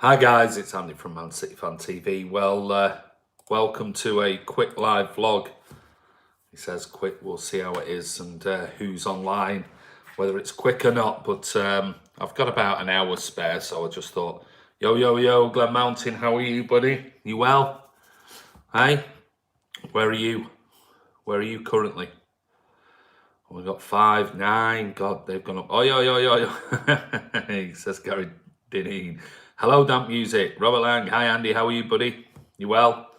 Hi guys, it's Andy from Man City Fan TV. Well, welcome to a quick live vlog. He says quick, we'll see how it is and who's online, whether it's quick or not. But I've got about an hour spare, so I just thought, yo, Glen Mountain, how are you, buddy? You well? Hey, where are you? Where are you currently? We've got 5, 9. God, they've gone up. Oh, yo. He says Gary Dineen. Hello, Damp Music. Robert Lang. Hi, Andy. How are you, buddy? You well?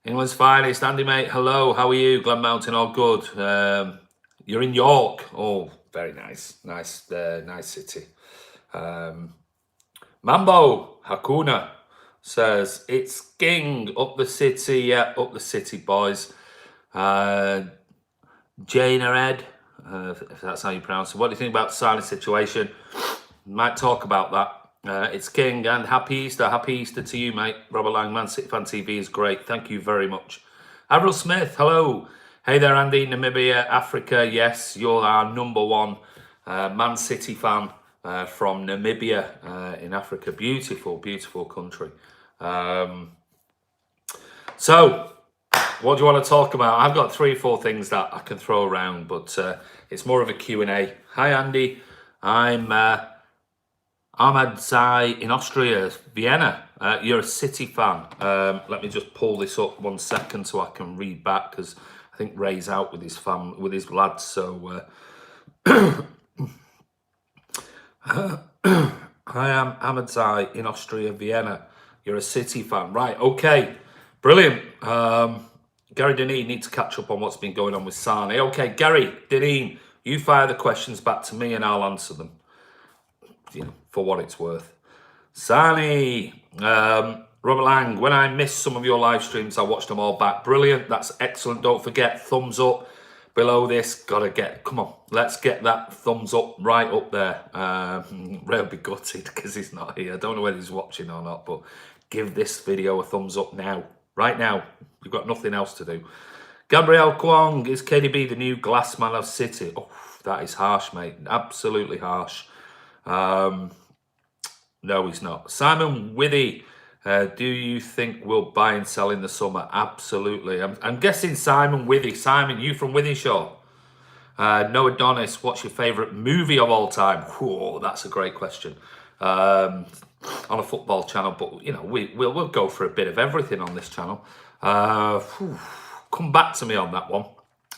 England's finest. Andy, mate. Hello. How are you? Glen Mountain. All good. You're in York. Oh, very nice. Nice city. Mambo Hakuna says, it's King. Up the city. Yeah, up the city, boys. Jane Ed, if that's how you pronounce it. What do you think about the silent situation? Might talk about that. It's King and happy Easter. Happy Easter to you, mate. Robert Lang, Man City Fan TV is great. Thank you very much. Avril Smith, hello. Hey there, Andy. Namibia, Africa. Yes, you're our #1 Man City fan from Namibia in Africa. Beautiful, beautiful country. So, what do you want to talk about? I've got 3 or 4 things that I can throw around, but it's more of a Q&A. Hi, Andy. I'm Ahmad Zai in Austria, Vienna. You're a City fan. Let me just pull this up 1 second so I can read back, because I think Ray's out with his lads. So, I am Ahmad Zai in Austria, Vienna. You're a City fan, right? Okay, brilliant. Gary Dineen, need to catch up on what's been going on with Sane. Okay, Gary Dineen, you fire the questions back to me and I'll answer them, for what it's worth. Sane, Robert Lang, when I missed some of your live streams, I watched them all back. Brilliant, that's excellent. Don't forget, thumbs up below this. Come on, let's get that thumbs up right up there. Ray will be gutted because he's not here. I don't know whether he's watching or not, but give this video a thumbs up now. Right now, you've got nothing else to do. Gabriel Kwong, is KDB the new glass man of City? Oh, that is harsh, mate. Absolutely harsh. No, he's not. Simon Withy, do you think we'll buy and sell in the summer? Absolutely. I'm guessing Simon Withy. Simon, you from Withyshaw? No Adonis, what's your favourite movie of all time? Whoa, that's a great question. On a football channel, but we'll go for a bit of everything on this channel. Come back to me on that one,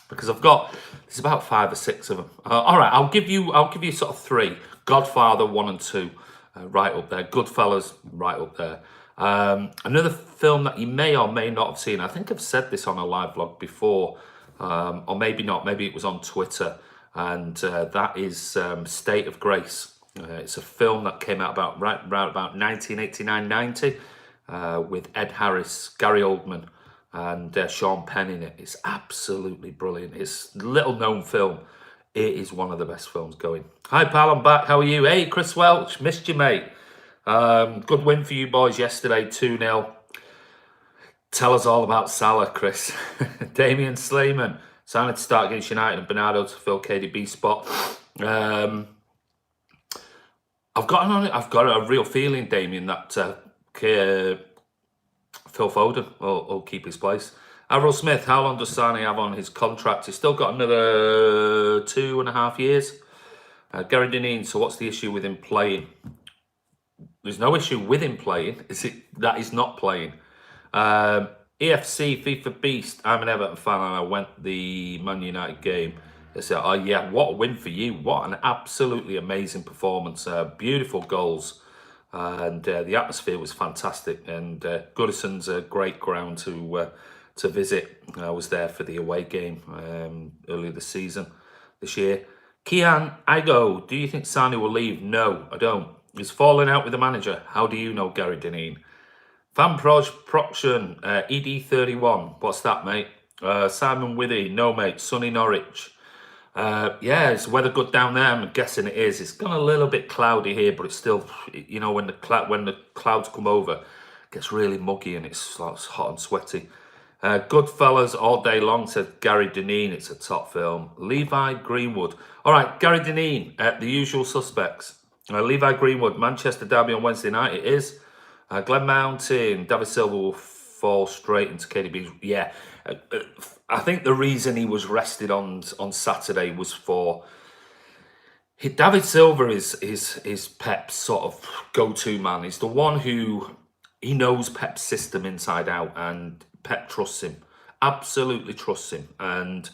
because there's about 5 or 6 of them. All right, I'll give you sort of 3. Godfather 1 and 2, right up there. Goodfellas, right up there. Another film that you may or may not have seen. I think I've said this on a live vlog before, or maybe not. Maybe it was on Twitter, and that is State of Grace. It's a film that came out about 1989-90 with Ed Harris, Gary Oldman, and Sean Penn in it. It's absolutely brilliant. It's a little-known film. It is one of the best films going. Hi, pal, I'm back. How are you? Hey, Chris Welch, missed you, mate. Good win for you boys yesterday, 2-0. Tell us all about Salah, Chris. Damian Slayman, signed to start against United and Bernardo to fill KDB spot. I've got a real feeling, Damien, that Phil Foden will keep his place. Avril Smith, how long does Sane have on his contract? He's still got another 2.5 years. Gary Dineen, so what's the issue with him playing? There's no issue with him playing. That he's not playing. EFC, FIFA Beast, I'm an Everton fan and I went the Man United game. They said, oh yeah, what a win for you. What an absolutely amazing performance. Beautiful goals. And the atmosphere was fantastic. And Goodison's a great ground to visit. I was there for the away game earlier this year. Kian Igo, do you think Sane will leave? No, I don't. He's falling out with the manager. How do you know, Gary Dineen? Fan Proction, ED31. What's that, mate? Simon Withy, no, mate. Sunny Norwich. Yeah, is weather good down there? I'm guessing it is. It's gone a little bit cloudy here, but it's still, when the clouds come over, it gets really muggy and it's hot and sweaty. Goodfellas all day long, said Gary Dineen. It's a top film. Levi Greenwood. All right, Gary Dineen, the usual suspects. Levi Greenwood, Manchester derby on Wednesday night. It is. Glenn Mountain, David Silva will fall straight into KDB's. Yeah, I think the reason he was rested on Saturday was for David Silva is Pep's sort of go-to man. He's the one who he knows Pep's system inside out, and Pep trusts him, absolutely trusts him. And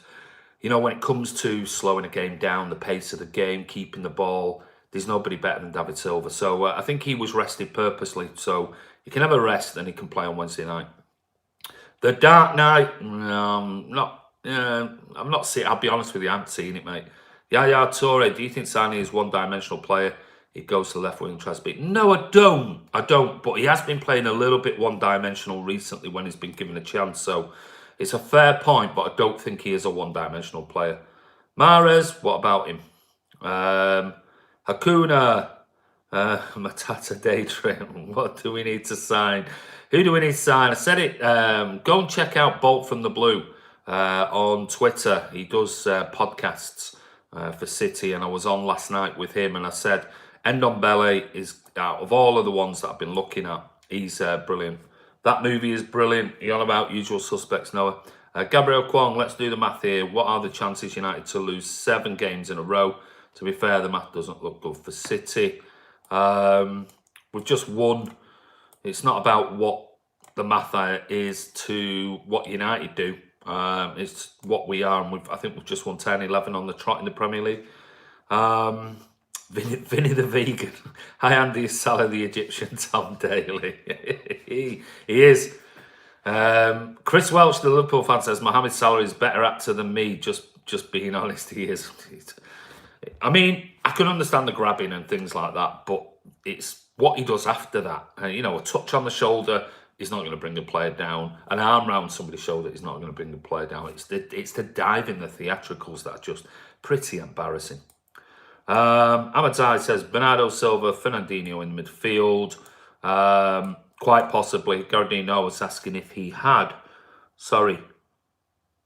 you know, when it comes to slowing a game down, the pace of the game, keeping the ball, there's nobody better than David Silva. So I think he was rested purposely, so he can have a rest and he can play on Wednesday night. The Dark Knight, I'm not seeing. I'll be honest with you, I haven't seen it, mate. Yaya Toure, do you think Sane is one-dimensional player? He goes to the left wing and tries to beat. No, I don't. But he has been playing a little bit one-dimensional recently when he's been given a chance. So it's a fair point, but I don't think he is a one-dimensional player. Mahrez, what about him? Hakuna, Matata Daydream. What do we need to sign? Who do we need to sign? I said it. Go and check out Bolt from the Blue on Twitter. He does podcasts for City, and I was on last night with him, and I said Ndombele is, out of all of the ones that I've been looking at, he's brilliant. That movie is brilliant. You're on about Usual Suspects, Noah. Gabriel Kwong, let's do the math here. What are the chances United to lose 7 games in a row? To be fair, the math doesn't look good for City. We've just won. It's not about what the math is to what United do. It's what we are, and I think we've just won 10-11 on the trot in the Premier League. Vinny the Vegan. Hi Andy, Salah the Egyptian, Tom Daly. he is. Chris Welch, the Liverpool fan, says Mohamed Salah is better actor than me. Just being honest, he is. I mean, I can understand the grabbing and things like that, but it's what he does after that. You know, a touch on the shoulder is not going to bring the player down. An arm round somebody's shoulder is not going to bring the player down. It's the diving, the theatricals that are just pretty embarrassing. Amatai says Bernardo Silva, Fernandinho in midfield. Quite possibly. Gardino was asking if he had. Sorry.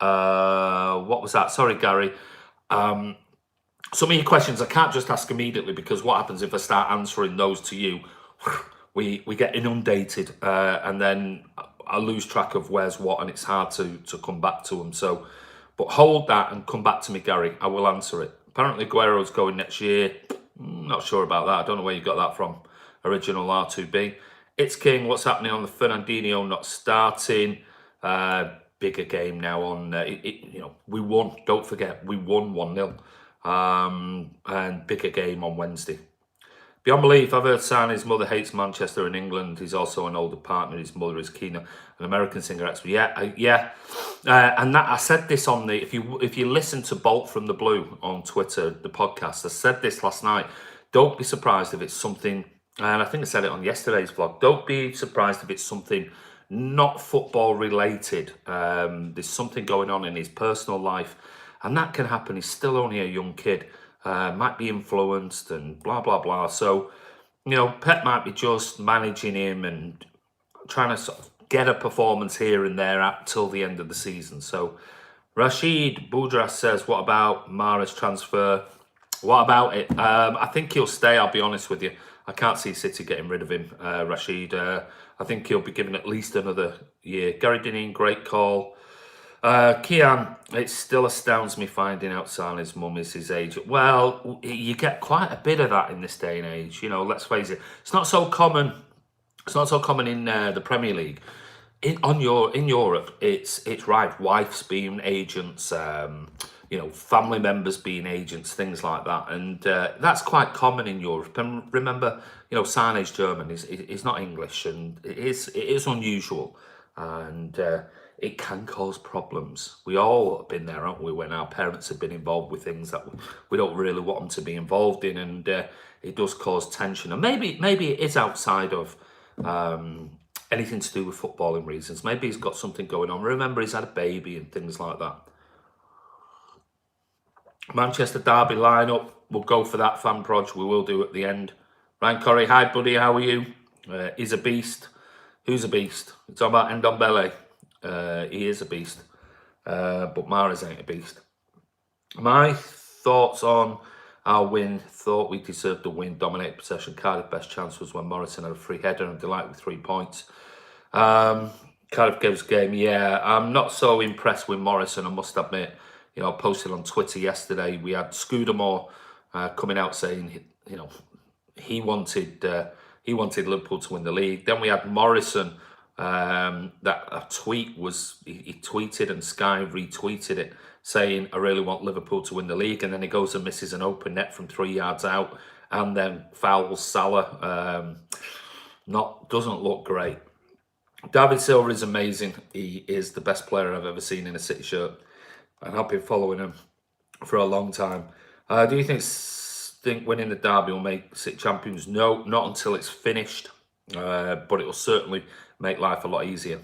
What was that? Sorry, Gary. Some of your questions I can't just ask immediately, because what happens if I start answering those to you? We get inundated, and then I lose track of where's what, and it's hard to come back to them. So, but hold that and come back to me, Gary. I will answer it. Apparently, Guerrero's going next year. Not sure about that. I don't know where you got that from. Original R2B. It's King. What's happening on the Fernandinho not starting? Bigger game now on. You know, we won. Don't forget, we won 1-0. And bigger game on Wednesday. Beyond belief, I've heard Sane's mother hates Manchester and England. He's also an older partner. His mother is Kina, an American singer expert. Yeah. And that I said this on the if you listen to Bolt from the Blue on Twitter, the podcast, I said this last night. Don't be surprised if it's something, and I think I said it on yesterday's vlog. Don't be surprised if it's something not football related. There's something going on in his personal life, and that can happen. He's still only a young kid. Might be influenced and blah, blah, blah. So, you know, Pep might be just managing him and trying to sort of get a performance here and there up till the end of the season. So, Rashid Boudras says, what about Mahrez transfer? What about it? I think he'll stay, I'll be honest with you. I can't see City getting rid of him, Rashid. I think he'll be given at least another year. Gary Dineen, great call. Kian, it still astounds me finding out Sane's mum is his age. Well, you get quite a bit of that in this day and age. You know, let's face it. It's not so common. It's not so common in the Premier League. In Europe, it's right. Wives being agents, you know, family members being agents, things like that, and that's quite common in Europe. And remember, you know, Sane's German. He's not English, and it is unusual, and it can cause problems. We all have been there, haven't we, when our parents have been involved with things that we don't really want them to be involved in, and it does cause tension. And maybe it is outside of anything to do with footballing reasons. Maybe he's got something going on. Remember, he's had a baby and things like that. Manchester Derby lineup, we'll go for that, fan proj. We will do at the end. Ryan Corrie, hi buddy, how are you? He's a beast. Who's a beast? You're talking about Ndombele. He is a beast, but Mahrez ain't a beast. My thoughts on Our win, thought we deserved the win, dominated possession. Cardiff best chance was when Morrison had a free header and Delight with 3 points. Cardiff gave us a game, yeah. I'm not so impressed with Morrison, I must admit. You know, I posted on Twitter yesterday, we had Scudamore coming out saying, you know, he wanted Liverpool to win the league. Then we had Morrison, that a tweet was, he tweeted and Sky retweeted it, saying, I really want Liverpool to win the league. And then he goes and misses an open net from 3 yards out and then fouls Salah. Doesn't look great. David Silva is amazing. He is the best player I've ever seen in a City shirt. And I've been following him for a long time. Do you think winning the derby will make City champions? No, not until it's finished. But it will certainly make life a lot easier.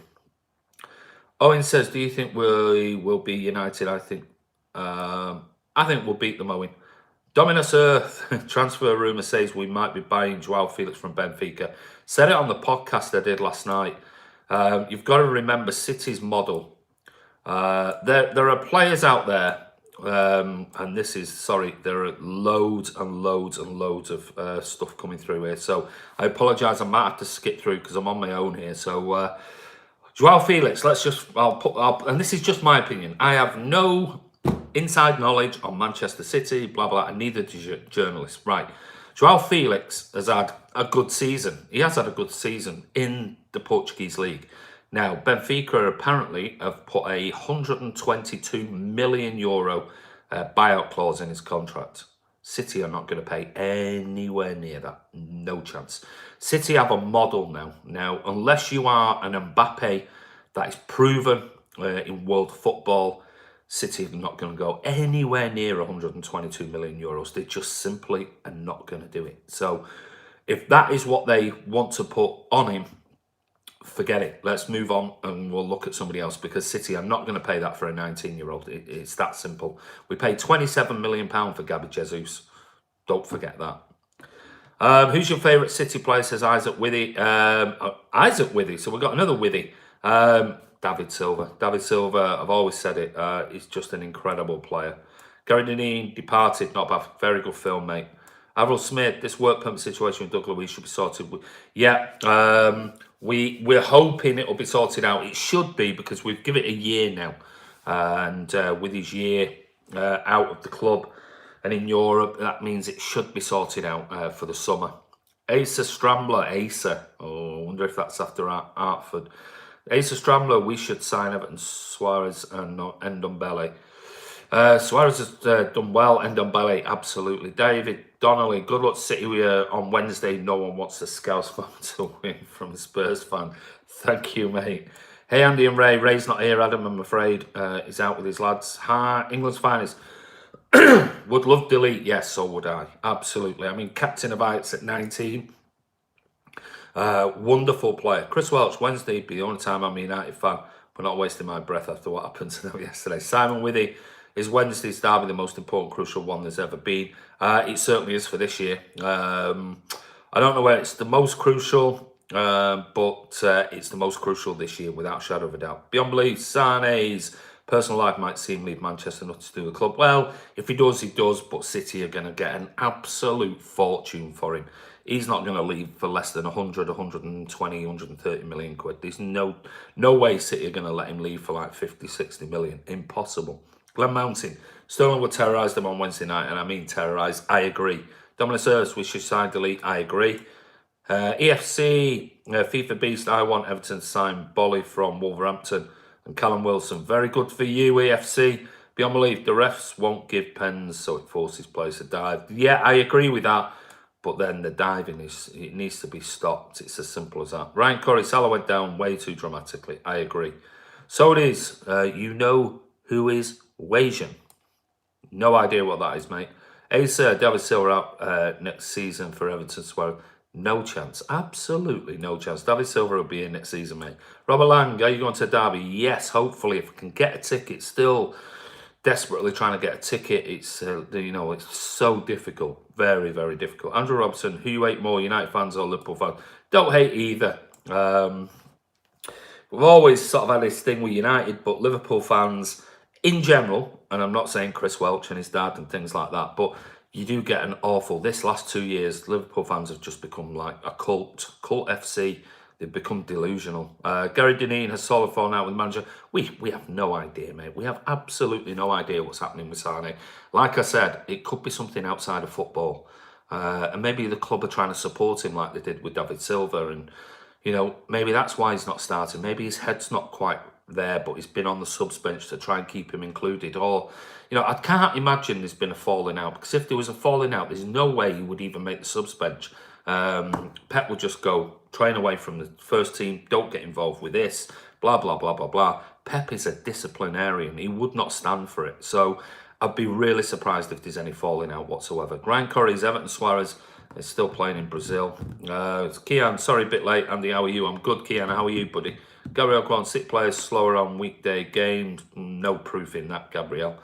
Owen says, do you think we will be United? I think we'll beat them, Owen. Dominus Earth, transfer rumour says we might be buying Joao Felix from Benfica. Said it on the podcast I did last night. You've got to remember City's model. There are players out there, and this is, sorry, there are loads and loads and loads of stuff coming through here. So I apologise, I might have to skip through because I'm on my own here. So Joao Felix, and this is just my opinion. I have no inside knowledge on Manchester City, blah, blah, and neither do journalists. Right. Joao Felix has had a good season. He has had a good season in the Portuguese league. Now, Benfica apparently have put a €122 million buyout clause in his contract. City are not going to pay anywhere near that. No chance. City have a model now. Now, unless you are an Mbappe that is proven in world football, City are not going to go anywhere near €122 million. They just simply are not going to do it. So if that is what they want to put on him, forget it. Let's move on and we'll look at somebody else, because City are not going to pay that for a 19-year-old. It's that simple. We paid £27 million for Gabby Jesus. Don't forget that. Who's your favourite City player, says Isaac Withy. Isaac Withy. So we've got another Withy. David Silva. David Silva, I've always said it, he's just an incredible player. Gary Dineen, Departed, not bad. Very good film, mate. Avril Smith, this work permit situation with Doug Luiz should be sorted. Yeah, we're hoping it'll be sorted out. It should be, because we've given it a year now. And with his year out of the club and in Europe, that means it should be sorted out for the summer. Asa Strambler, Asa. Oh, I wonder if that's after Hartford. Asa Strambler, we should sign Everton, Suarez and Ndombele. Suarez has done well, Ndombele, absolutely. David Donnelly, good luck City on Wednesday. No one wants the Scouse fan to win from a Spurs fan. Thank you, mate. Hey, Andy and Ray. Ray's not here, Adam, I'm afraid. He's out with his lads. Hi, England's finest. Would love Delete. Yes, so would I. Absolutely. I mean, captain of Ajax at 19. Wonderful player. Chris Welch, Wednesday be the only time I'm a United fan, but not wasting my breath after what happened to them yesterday. Simon Withy, is Wednesday's derby the most important, crucial one there's ever been? It certainly is for this year. I don't know where it's the most crucial, but it's the most crucial this year, without a shadow of a doubt. Beyond belief, Sane's personal life might see him leave Manchester, not to do the club. Well, if he does, he does, but City are going to get an absolute fortune for him. He's not going to leave for less than 100, 120, 130 million quid. There's no way City are going to let him leave for like 50, 60 million. Impossible. Glenn Mountain, Sterling would terrorise them on Wednesday night, and I mean terrorise. I agree. Dominus Earth, we should sign Delete. I agree. EFC, FIFA Beast, I want Everton to sign Bolly from Wolverhampton and Callum Wilson. Very good for you, EFC. Beyond belief, the refs won't give pens, so it forces players to dive. Yeah, I agree with that. But then the diving it needs to be stopped. It's as simple as that. Ryan Corey, Salah went down way too dramatically. I agree. So it is. You know who is Wasian? No idea what that is, mate. Asa, David Silva out next season for Everton as well. No chance. Absolutely no chance. David Silva will be in next season, mate. Robert Lang, are you going to Derby? Yes, hopefully. If I can get a ticket, still desperately trying to get a ticket. It's it's so difficult. Very, very difficult. Andrew Robson, who you hate more, United fans or Liverpool fans? Don't hate either. We've always sort of had this thing with United, but Liverpool fans in general, and I'm not saying Chris Welch and his dad and things like that, but you do get an awful. This last 2 years, Liverpool fans have just become like a cult FC. They've become delusional. Gary Dineen has solid fallen out with the manager. We have no idea, mate. We have absolutely no idea what's happening with Sane. Like I said, it could be something outside of football. And maybe the club are trying to support him like they did with David Silva. And, you know, maybe that's why he's not starting. Maybe his head's not quite there, but he's been on the subs bench to try and keep him included. Or, you know, I can't imagine there's been a falling out, because if there was a falling out, there's no way he would even make the subs bench. Pep would just go, train away from the first team, don't get involved with this, blah, blah, blah, blah, blah. Pep is a disciplinarian. He would not stand for it. So I'd be really surprised if there's any falling out whatsoever. Ryan Corrie's Everton Suarez is still playing in Brazil. Kian, sorry, a bit late. Andy, how are you? I'm good, Kian. How are you, buddy? Gabriel Kwan, 6 players slower on weekday games. No proof in that, Gabriel.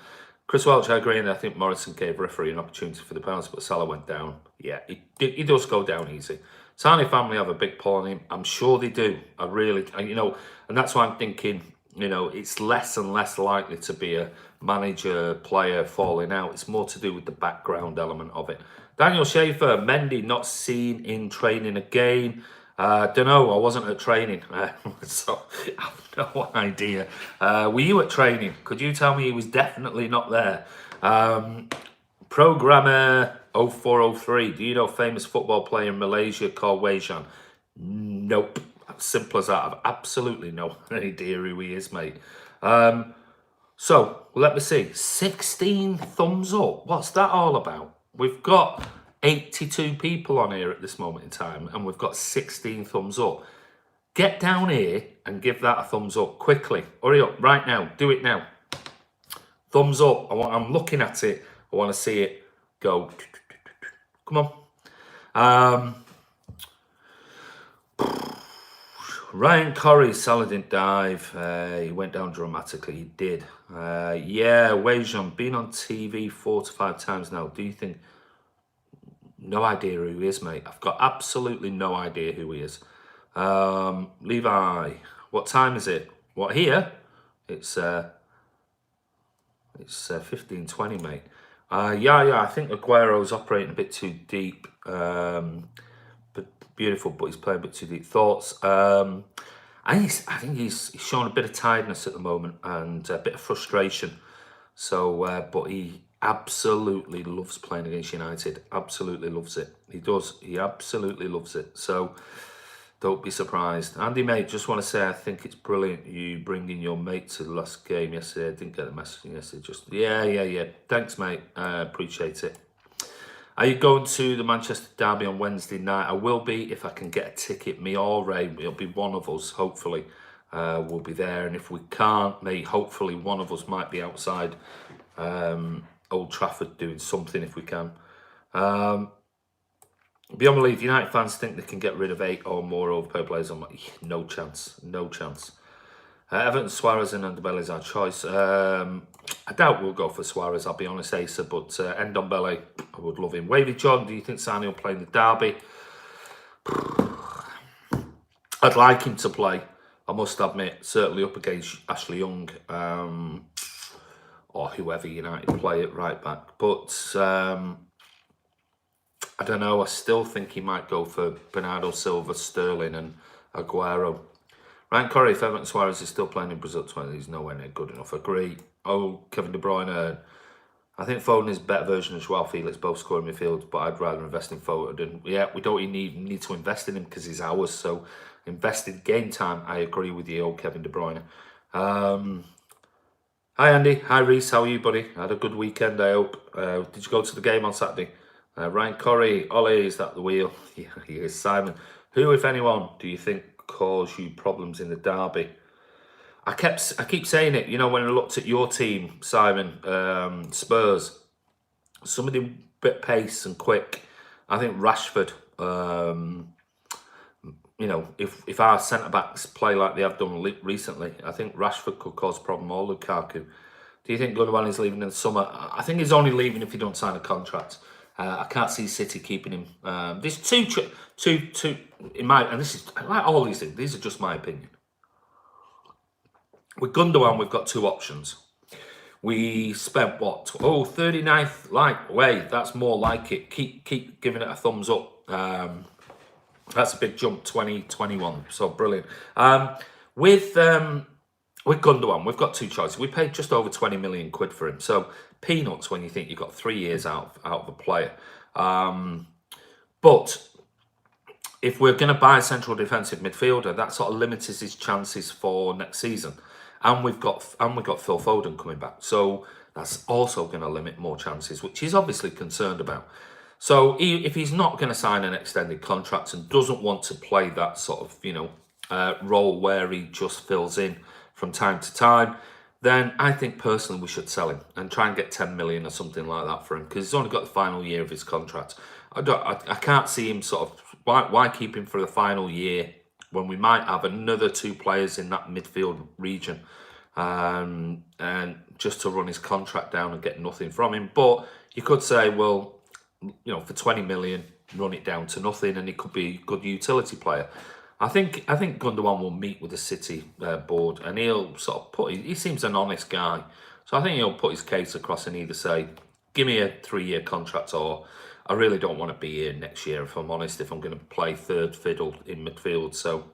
Chris Welch, I agree, and I think Morrison gave referee an opportunity for the penalty, but Salah went down. Yeah, he does go down easy. Sane family have a big pull on him. I'm sure they do. You know, and that's why I'm thinking, you know, it's less and less likely to be a manager-player falling out. It's more to do with the background element of it. Daniel Schaefer, Mendy not seen in training again. Don't know, I wasn't at training, so I have no idea. Were you at training? Could you tell me he was definitely not there? Programmer 0403, do you know famous football player in Malaysia called Wei Zhan? Nope, simple as that. I've absolutely no idea who he is, mate. So, let me see, 16 thumbs up, what's that all about? We've got 82 people on here at this moment in time, and we've got 16 thumbs up. Get down here and give that a thumbs up quickly. Hurry up, right now, do it now. Thumbs up, I'm looking at it, I want to see it go. Come on. Ryan Corrie, Salah didn't dive. He went down dramatically. He did. Yeah, Wei Zhan, been on TV 4 to 5 times now. Do you think... No idea who he is, mate. I've got absolutely no idea who he is. Levi, what time is it? What, here? It's 15:20, mate. Yeah, I think Aguero's operating a bit too deep. But beautiful, but he's playing a bit too deep. Thoughts? I think he's showing a bit of tiredness at the moment and a bit of frustration. So, but he absolutely loves playing against United. Absolutely loves it. He does. He absolutely loves it. So, don't be surprised. Andy, mate, just want to say I think it's brilliant you bringing your mate to the last game yesterday. I didn't get the message yesterday. Just yeah. Thanks, mate. Appreciate it. Are you going to the Manchester derby on Wednesday night? I will be if I can get a ticket. Me or Ray, it'll be one of us, hopefully. We'll be there. And if we can't, mate, hopefully one of us might be outside Old Trafford doing something if we can. Beyond belief, United fans think they can get rid of 8 or more overpaid players. No chance. No chance. Everton, Suarez and Ndombele is our choice. I doubt we'll go for Suarez, I'll be honest, Asa, but Ndombele, I would love him. Wavy John, do you think Sane will play in the derby? I'd like him to play, I must admit, certainly up against Ashley Young or whoever United play at right back. But I don't know, I still think he might go for Bernardo Silva, Sterling and Aguero. Ryan Corrie, if Everton Suarez is still playing in Brazil 20, he's nowhere near good enough. Agree. Oh, Kevin De Bruyne. I think Foden is a better version as well. Felix both score in midfield, but I'd rather invest in Foden. Yeah, we don't even need to invest in him because he's ours. So invest in game time. I agree with you, old Kevin De Bruyne. Hi, Andy. Hi, Reese. How are you, buddy? I had a good weekend, I hope. Did you go to the game on Saturday? Ryan Corrie. Ollie, is that the wheel? Yeah, he is. Simon. Who, if anyone, do you think cause you problems in the derby? I keep saying it, you know, when I looked at your team, Simon, Spurs, somebody bit pace and quick. I think Rashford, you know, if our centre-backs play like they have done recently, I think Rashford could cause a problem, or Lukaku. Do you think Gundogan is leaving in the summer? I think he's only leaving if he don't sign a contract. I can't see City keeping him. There's two in my, and this is like all these things. These are just my opinion. With Gundogan, we've got 2 options. We spent what? Oh, 39th like way. That's more like it. Keep giving it a thumbs up. That's a big jump, 2021. So brilliant. With Gundogan, we've got two choices. We paid just over 20 million quid for him. So peanuts when you think you've got 3 years out of a player. But if we're going to buy a central defensive midfielder, that sort of limits his chances for next season. And we've got Phil Foden coming back, so that's also going to limit more chances, which he's obviously concerned about. So if he's not going to sign an extended contract and doesn't want to play that sort of role where he just fills in from time to time, then I think personally we should sell him and try and get 10 million or something like that for him, because he's only got the final year of his contract. I can't see him sort of, why keep him for the final year when we might have another 2 players in that midfield region, and just to run his contract down and get nothing from him. But you could say, well, for 20 million, run it down to nothing, and he could be a good utility player. I think Gundogan will meet with the City board, and he'll sort of he seems an honest guy, so I think he'll put his case across and either say, give me a 3-year contract, or I really don't want to be here next year, if I'm honest, if I'm going to play third fiddle in midfield. So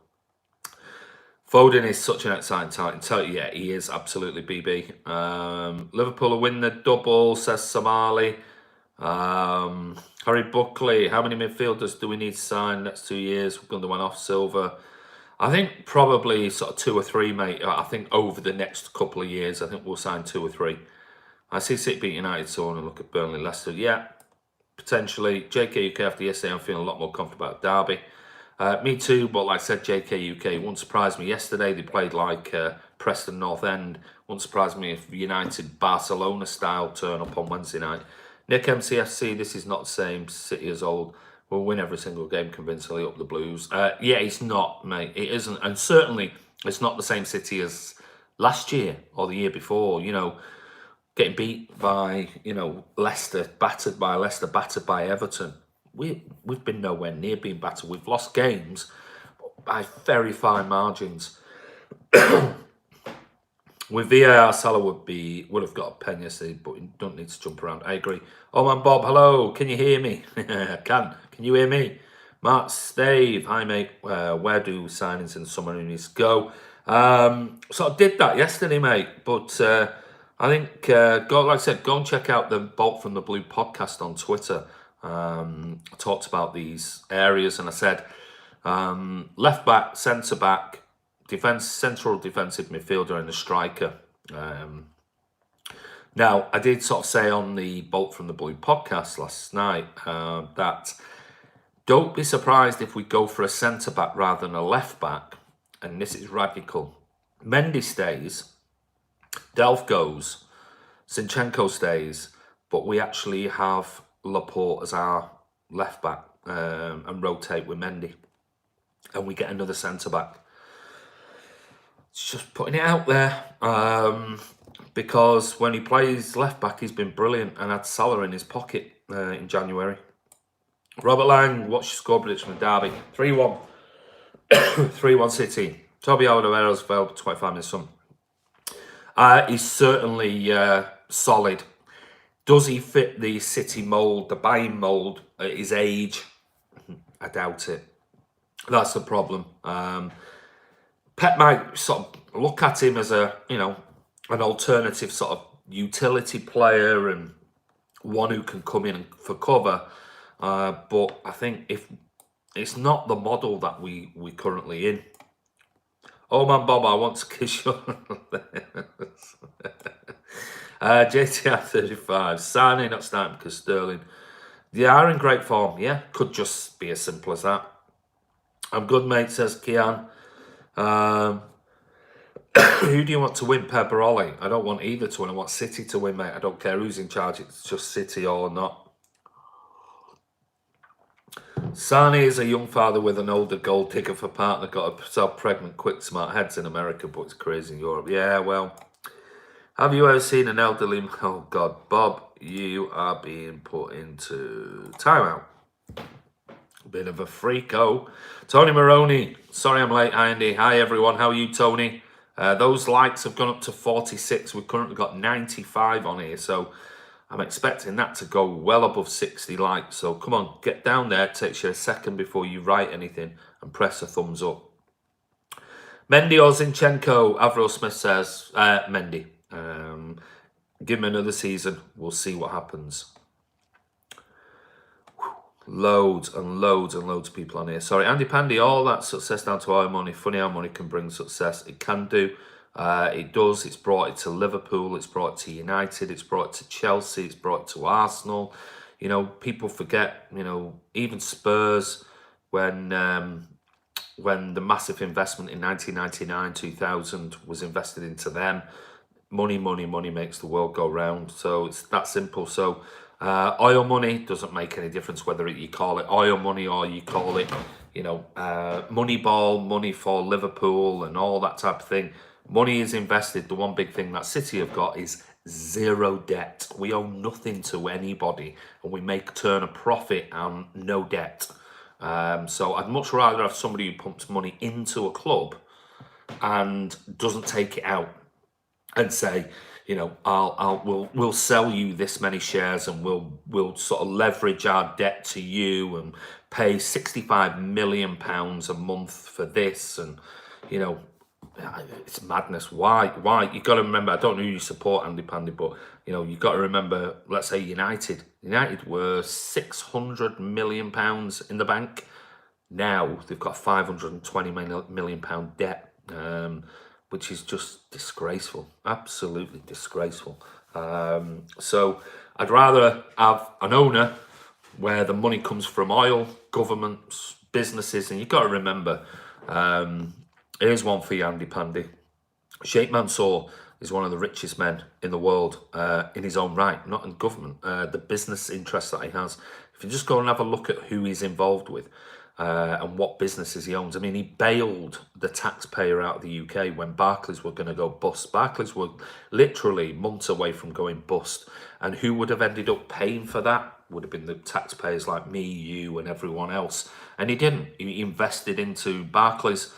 Foden is such an exciting talent. Yeah, he is absolutely BB. Liverpool will win the double, says Somali. Harry Buckley, how many midfielders do we need to sign next 2 years? We're going to one off Silver. I think probably sort of 2 or 3, mate. I think over the next couple of years, I think we'll sign 2 or 3. I see City beat United, so I want to look at Burnley, Leicester. Yeah, potentially. JK UK after yesterday, I'm feeling a lot more comfortable about Derby. Me too, but like I said, JK UK won't surprise me. Yesterday they played like Preston North End. Won't surprise me if United Barcelona style turn up on Wednesday night. Nick MCFC, this is not the same City as old. We'll win every single game convincingly up the Blues. Yeah, it's not, mate. It isn't. And certainly it's not the same City as last year or the year before. Getting beat by, Leicester, battered by Leicester, battered by Everton. We've been nowhere near being battered. We've lost games by very fine margins. With VAR, Salah would have got a pen yesterday, but you don't need to jump around. I agree. Oh man, Bob, hello. Can you hear me? I can. Can you hear me? Mark Stave, hi mate. Where do signings in the summer needs to go? So I did that yesterday, mate. But I think, like I said, go and check out the Bolt from the Blue podcast on Twitter. I talked about these areas, and I said left back, centre back, central defensive midfielder, and a striker. Now, I did sort of say on the Bolt from the Blue podcast last night that don't be surprised if we go for a centre back rather than a left back, and this is radical. Mendy stays, Delph goes, Zinchenko stays, but we actually have Laporte as our left back and rotate with Mendy, and we get another centre back. It's just putting it out there, because when he plays left back, he's been brilliant and had Salah in his pocket in January. Robert Lang, what's your score prediction for Derby? 3-1. 3-1 City. Toby Alderweireld's available 25 minutes some. He's certainly solid. Does he fit the City mould, the buying mould at his age? I doubt it. That's the problem. Pep might sort of look at him as an alternative sort of utility player and one who can come in for cover. But I think if it's not the model that we currently in. Oh man, Bob, I want to kiss you. JTR 35. Sane not starting because Sterling. They are in great form. Yeah, could just be as simple as that. I'm good, mate, says Kian. Who do you want to win, Pep or Ollie? I don't want either to win. I want City to win, mate. I don't care who's in charge. It's just City or not. Sane is a young father with an older gold digger for partner. Got herself pregnant, quick, smart heads in America, but it's crazy in Europe. Yeah, well, have you ever seen an elderly... Oh, God. Bob, you are being put into timeout. Bit of a freako. Tony Maroney. Sorry I'm late, Andy. Hi, everyone. How are you, Tony? Those likes have gone up to 46. We've currently got 95 on here, so I'm expecting that to go well above 60 likes. So come on, get down there. It takes you a second before you write anything and press a thumbs up. Mendy or Zinchenko? Avril Smith says Mendy. Give him another season. We'll see what happens. Loads and loads and loads of people on here. Sorry, Andy Pandy, all that success down to our money. Funny how money can bring success. It can do. It does. It's brought it to Liverpool. It's brought it to United. It's brought it to Chelsea. It's brought it to Arsenal. You know, people forget, you know, even Spurs, when the massive investment in 1999, 2000 was invested into them. Money makes the world go round. So it's that simple. So oil money doesn't make any difference whether you call it oil money or you call it, you know, Moneyball, money for Liverpool and all that type of thing. Money is invested. The one big thing that City have got is zero debt. We owe nothing to anybody and we turn a profit and no debt. So I'd much rather have somebody who pumps money into a club and doesn't take it out and say, you know, we'll sell you this many shares and we'll sort of leverage our debt to you and pay £65 million a month for this, and you know, it's madness. Why? You got to remember. I don't know who you support, Andy Pandy, but you know, you got to remember. Let's say United. United were £600 million in the bank. Now they've got £520 million debt. Which is just disgraceful, absolutely disgraceful. So I'd rather have an owner where the money comes from oil, governments, businesses, and you've got to remember, here's one for you, Andy Pandy. Sheikh Mansour is one of the richest men in the world in his own right, not in government. The business interests that he has. If you just go and have a look at who he's involved with, and what businesses he owns. I mean, he bailed the taxpayer out of the UK when Barclays were going to go bust. Barclays were literally months away from going bust. And who would have ended up paying for that? Would have been the taxpayers like me, you, and everyone else. And he didn't. He invested into Barclays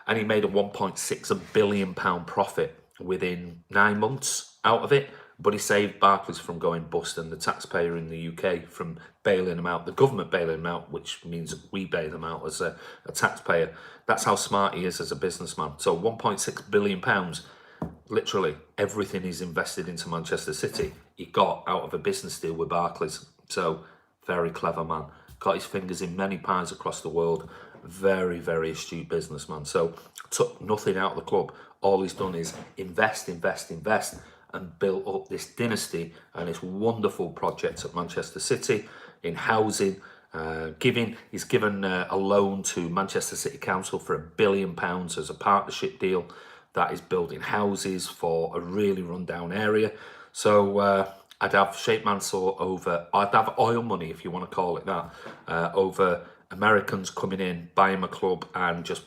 and he made a £1.6 billion profit within 9 months out of it. But he saved Barclays from going bust and the taxpayer in the UK from bailing them out, the government bailing them out, which means we bail them out as a taxpayer. That's how smart he is as a businessman. So £1.6 billion, literally everything he's invested into Manchester City, he got out of a business deal with Barclays. So very clever man. Got his fingers in many pies across the world. Very, very astute businessman. So took nothing out of the club. All he's done is invest, and built up this dynasty and this wonderful project at Manchester City in housing. He's given a loan to Manchester City Council for £1 billion as a partnership deal that is building houses for a really rundown area. So I'd have Sheikh Mansour over, I'd have oil money, if you want to call it that, over Americans coming in, buying a club and just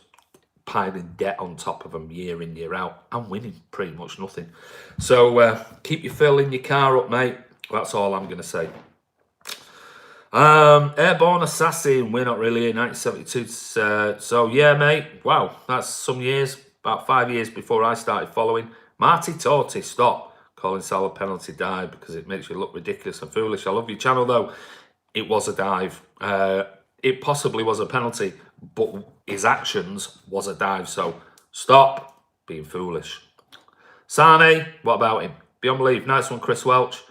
piling debt on top of them year in, year out, and winning pretty much nothing. So keep your fill in your car up, mate. That's all I'm going to say. Airborne Assassin, we're not really in 1972. So yeah, mate, wow, that's some years, about 5 years before I started following. Marty Torty, stop calling Salah penalty dive because it makes you look ridiculous and foolish. I love your channel though. It was a dive. It possibly was a penalty, but his actions was a dive. So stop being foolish. Sane, what about him? Beyond belief. Nice one, Chris Welch.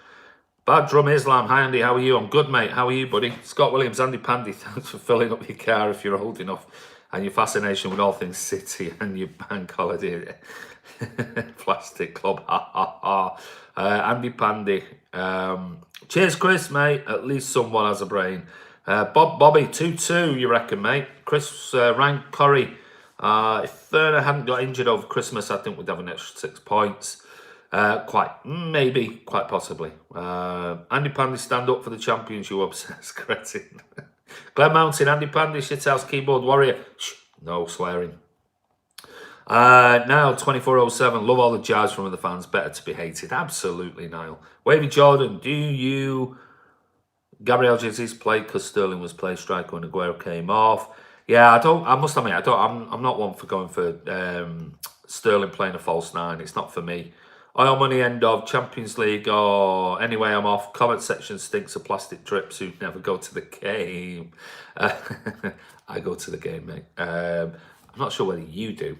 Bad Drum Islam. Hi, Andy. How are you? I'm good, mate. How are you, buddy? Scott Williams, Andy Pandy. Thanks for filling up your car if you're old enough. And your fascination with all things City and your bank holiday. Plastic Club. Ha, ha, ha. Andy Pandy. Cheers, Chris, mate. At least someone has a brain. Bobby, 2-2, you reckon, mate? Chris, Rank Curry. If Thurner hadn't got injured over Christmas, I think we'd have an extra 6 points. Quite possibly. Andy Pandy, stand up for the champions, you obsessed cretin. Glenn Mountain, Andy Pandy, shithouse keyboard warrior. Shh, no swearing. Now 2407, love all the jazz from the fans, better to be hated. Absolutely, Niall. Wavy Jordan, do you... Gabriel Jesus played because Sterling was play striker when Aguero came off. Yeah, I must admit, I'm not one for going for Sterling playing a false 9. It's not for me. Oil money end of Champions League. Oh, anyway, I'm off. Comment section stinks of plastic trips who never go to the game. I go to the game, mate. I'm not sure whether you do.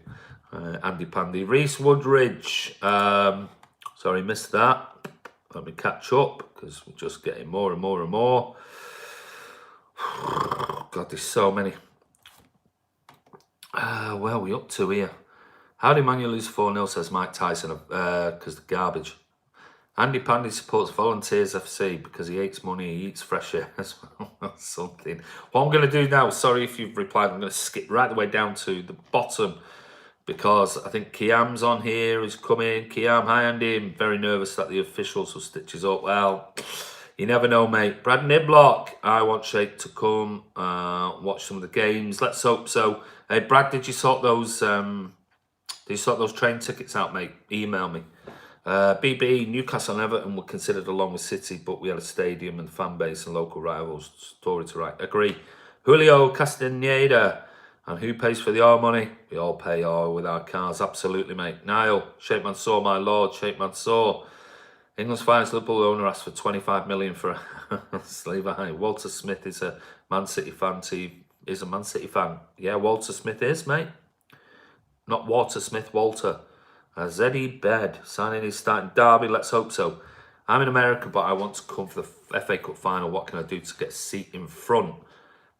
Andy Pandy. Reese Woodridge. Sorry, missed that. Let me catch up because we're just getting more and more and more. God, there's so many. Where are we up to here? How did Man U lose 4-0, says Mike Tyson, because the garbage. Andy Pandy supports Volunteers FC because he hates money, he eats fresh air as well. Something. What I'm going to do now, sorry if you've replied, I'm going to skip right the way down to the bottom because I think Kiam's on here, he's coming. Kiam, hi Andy, I'm very nervous that the officials will stitch us up. Well, you never know, mate. Brad Niblock, I want Shake to come watch some of the games. Let's hope so. Hey, Brad, did you sort those train tickets out, mate? Email me. BB, Newcastle and Everton were considered along with City, but we had a stadium and fan base and local rivals. Story to write. Agree. Julio Castaneda. And who pays for the oil money? We all pay oil with our cars. Absolutely, mate. Niall, Sheikh Mansour, my lord. Sheikh Mansour. England's finest Liverpool owner asked for 25 million for a sleeve behind. Walter Smith is a Man City fan. Is a Man City fan. Yeah, Walter Smith is, mate. Not Walter Smith, Walter. Zeddy Bed signing his starting derby. Let's hope so. I'm in America, but I want to come for the FA Cup final. What can I do to get a seat in front?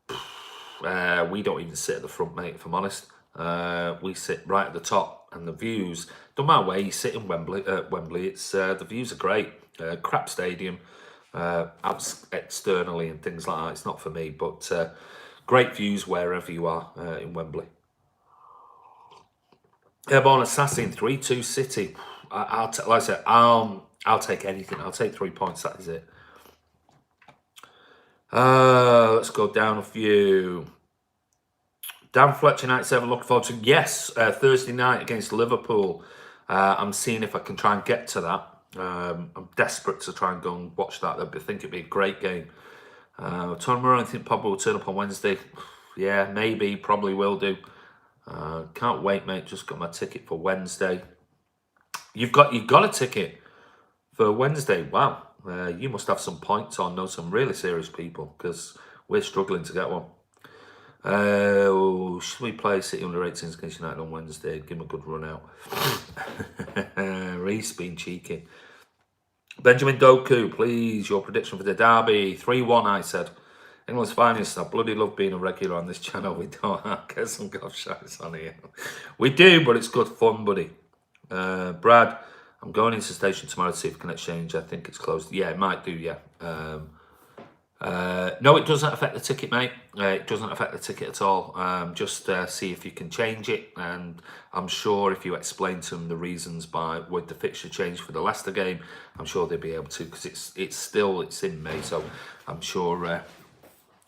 We don't even sit at the front, mate, if I'm honest. We sit right at the top, and the views, don't matter where you sit in Wembley, it's the views are great. Crap stadium, externally and things like that. It's not for me, but great views wherever you are in Wembley. Airborne Assassin 3-2 City. Like I said, I'll take anything. I'll take 3 points. That is it. Let's go down a few. Dan Fletcher 97. Looking forward to Thursday night against Liverpool. I'm seeing if I can try and get to that. I'm desperate to try and go and watch that. I think it'd be a great game. Tom Moore, I think Pogba will turn up on Wednesday. Yeah, maybe, probably will do. Can't wait, mate. Just got my ticket for Wednesday. You've got a ticket for Wednesday. Wow. You must have some points or know some really serious people because we're struggling to get one. Should we play City under 18s against United on Wednesday? Give them a good run out. Reese being cheeky. Benjamin Doku, please, your prediction for the derby. 3-1, I said. England's finest. I bloody love being a regular on this channel. We don't get some golf shots on here. We do, but it's good fun, buddy. Brad, I'm going into the station tomorrow to see if we can exchange. I think it's closed. Yeah, it might do, yeah. No, it doesn't affect the ticket, mate. It doesn't affect the ticket at all. Just see if you can change it. And I'm sure if you explain to them the reasons with the fixture change for the Leicester game, I'm sure they'll be able to because it's in May. So I'm sure